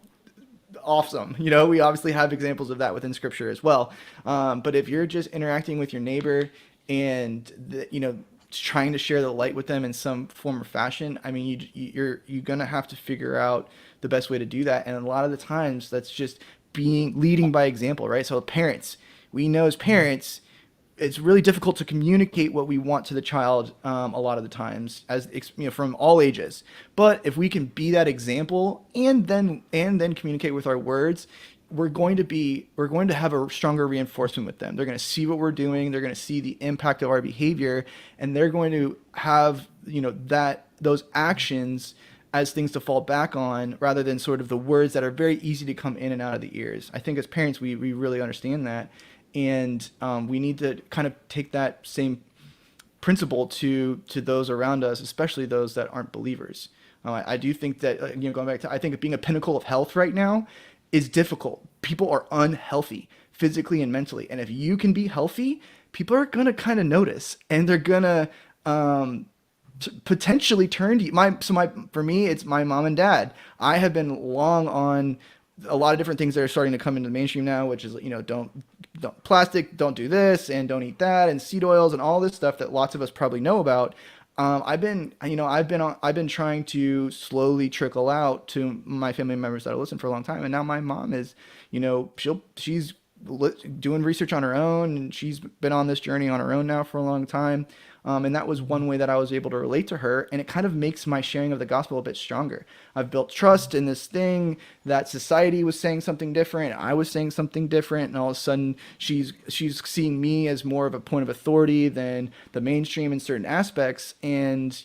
awesome. We obviously have examples of that within scripture as well. But if you're just interacting with your neighbor and trying to share the light with them in some form or fashion, I mean, you're gonna have to figure out the best way to do that. And a lot of the times that's just leading by example, right? So parents, we know as parents, it's really difficult to communicate what we want to the child a lot of the times, as from all ages. But if we can be that example and then communicate with our words, we're going to have a stronger reinforcement with them. They're going to see what we're doing. They're going to see the impact of our behavior, and they're going to have those actions as things to fall back on, rather than sort of the words that are very easy to come in and out of the ears. I think as parents, we really understand that. And we need to kind of take that same principle to those around us, especially those that aren't believers. I do think that, going back to, I think being a pinnacle of health right now is difficult. People are unhealthy physically and mentally. And if you can be healthy, people are going to kind of notice, and they're going to potentially turn to you. For me, it's my mom and dad. I have been long on a lot of different things that are starting to come into the mainstream now, which is, don't plastic, don't do this, and don't eat that, and seed oils and all this stuff that lots of us probably know about. I've been trying to slowly trickle out to my family members that I listen for a long time. And now my mom is, she's doing research on her own, and she's been on this journey on her own now for a long time. And that was one way that I was able to relate to her. And it kind of makes my sharing of the gospel a bit stronger. I've built trust in this thing that society was saying something different. I was saying something different. And all of a sudden she's seeing me as more of a point of authority than the mainstream in certain aspects. And,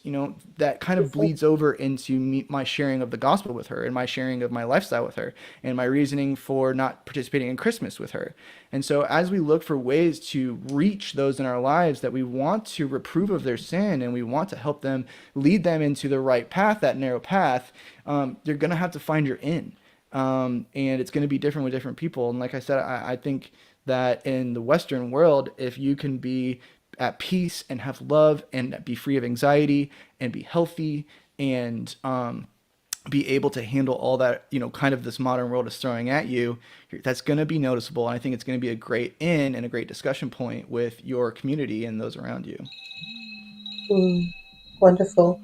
that kind of bleeds over into my sharing of the gospel with her and my sharing of my lifestyle with her and my reasoning for not participating in Christmas with her. And so as we look for ways to reach those in our lives that we want to reprove of their sin and we want to help them, lead them into the right path, that narrow path, you're going to have to find your in. And it's going to be different with different people. And like I said, I think that in the Western world, if you can be at peace and have love and be free of anxiety and be healthy and be able to handle all that, kind of this modern world is throwing at you, that's going to be noticeable. And I think it's going to be a great in and a great discussion point with your community and those around you. Wonderful.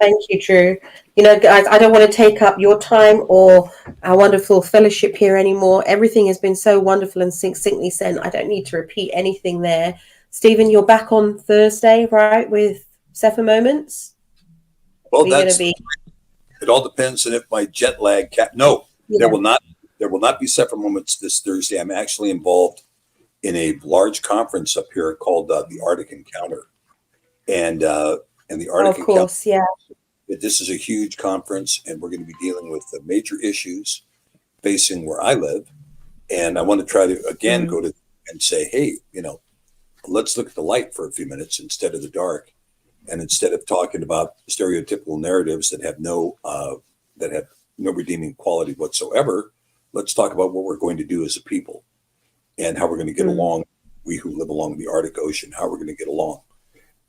Thank you, Drew. Guys, I don't want to take up your time or our wonderful fellowship here anymore. Everything has been so wonderful and succinctly said. I don't need to repeat anything there. Stephen, you're back on Thursday, right, with Sefer Moments? Well, it all depends on if my jet lag there will not be Sefer Moments this Thursday. I'm actually involved in a large conference up here called the Arctic Encounter. And the Arctic Of course, Encounter, yeah. this is a huge conference, and we're going to be dealing with the major issues facing where I live. And I want to try to, again, go to and say, hey, let's look at the light for a few minutes instead of the dark. And instead of talking about stereotypical narratives that have no redeeming quality whatsoever, let's talk about what we're going to do as a people and how we're going to get along. We who live along the Arctic Ocean, how we're going to get along.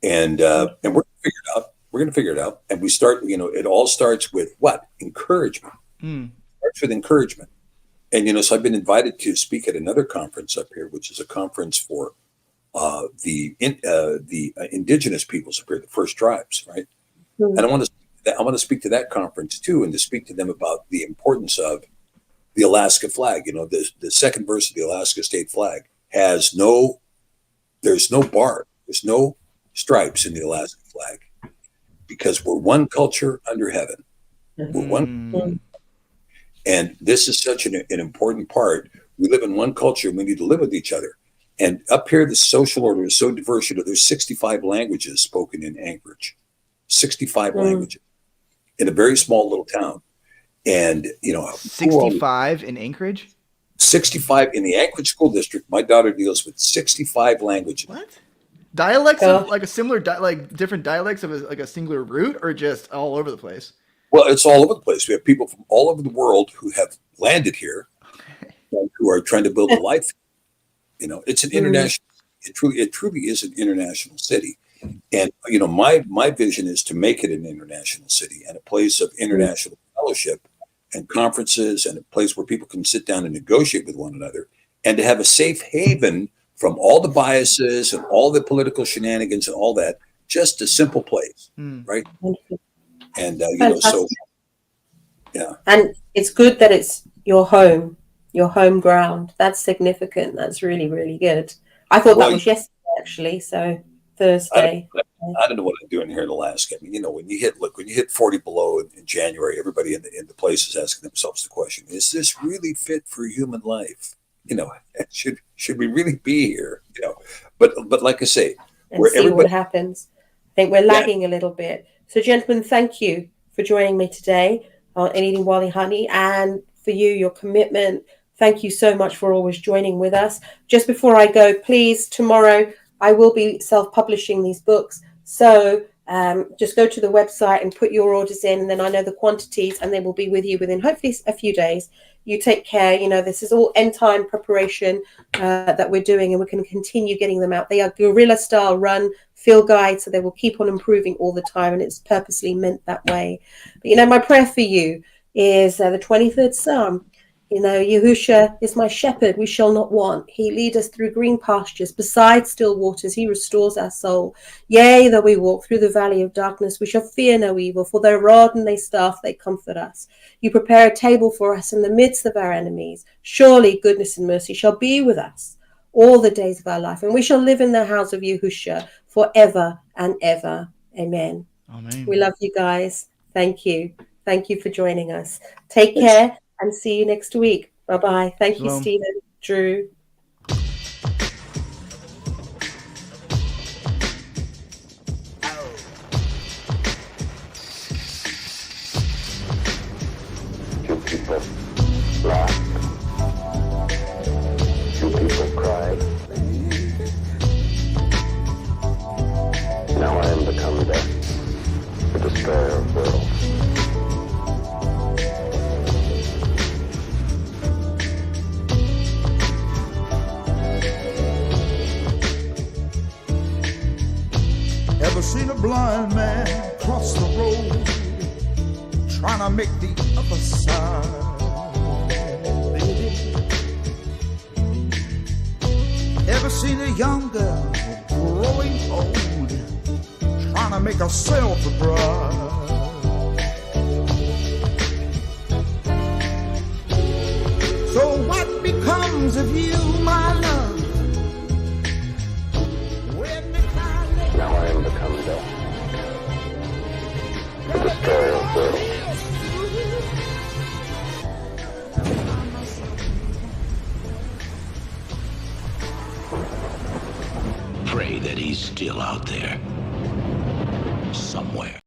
And we're going to figure it out. We're going to figure it out. And we start, it all starts with what? Encouragement. It starts with encouragement. And, so I've been invited to speak at another conference up here, which is a conference for the indigenous peoples up here, the first tribes, right? And I want to speak to that conference too, and to speak to them about the importance of the Alaska flag. The second verse of the Alaska state flag there's no bar, there's no stripes in the Alaska flag, because we're one culture under heaven. We're one, and this is such an important part. We live in one culture, and we need to live with each other. And up here, the social order is so diverse. There's 65 languages spoken in Anchorage, 65 languages in a very small little town. And, 65 in Anchorage? 65 in the Anchorage School District. My daughter deals with 65 languages. What? Dialects of like a similar, different dialects of a singular root, or just all over the place? Well, it's all over the place. We have people from all over the world who have landed here, who are trying to build a life. It's an international. It truly is an international city, and my vision is to make it an international city and a place of international fellowship and conferences, and a place where people can sit down and negotiate with one another, and to have a safe haven from all the biases and all the political shenanigans and all that. Just a simple place, right? And so yeah. And it's good that it's your home ground. That's significant. That's really, really good. I thought that was yesterday, actually. So Thursday. I don't know what I'm doing here in Alaska. I mean, when you hit 40 below in January, everybody in the place is asking themselves the question: is this really fit for human life? Should we really be here? But like I say, and see what happens. I think we're lagging a little bit. So, gentlemen, thank you for joining me today on Eating Wally Honey, and for your commitment. Thank you so much for always joining with us. Just before I go, please, tomorrow I will be self-publishing these books. So just go to the website and put your orders in, and then I know the quantities, and they will be with you within hopefully a few days. You take care. This is all end time preparation that we're doing, and we can continue getting them out. They are guerrilla style run field guides, so they will keep on improving all the time, and it's purposely meant that way. But my prayer for you is the 23rd Psalm. Yahusha is my shepherd, we shall not want. He lead us through green pastures, beside still waters, he restores our soul. Yea, though we walk through the valley of darkness, we shall fear no evil, for their rod and their staff, they comfort us. You prepare a table for us in the midst of our enemies. Surely goodness and mercy shall be with us all the days of our life, and we shall live in the house of Yahusha forever and ever. Amen. Amen. We love you guys. Thank you. Thank you for joining us. Take care and see you next week. Bye-bye. Thank you, Shalom. Stephen, Drew. Two people laughed. Two people cried. Now I am become death, the destroyer of worlds. Ever seen a blind man cross the road, trying to make the other side, baby? Ever seen a young girl growing old, trying to make herself a bride? So what becomes of you, my love? Now I am become death, the destroyer of worlds. Pray that he's still out there. Somewhere.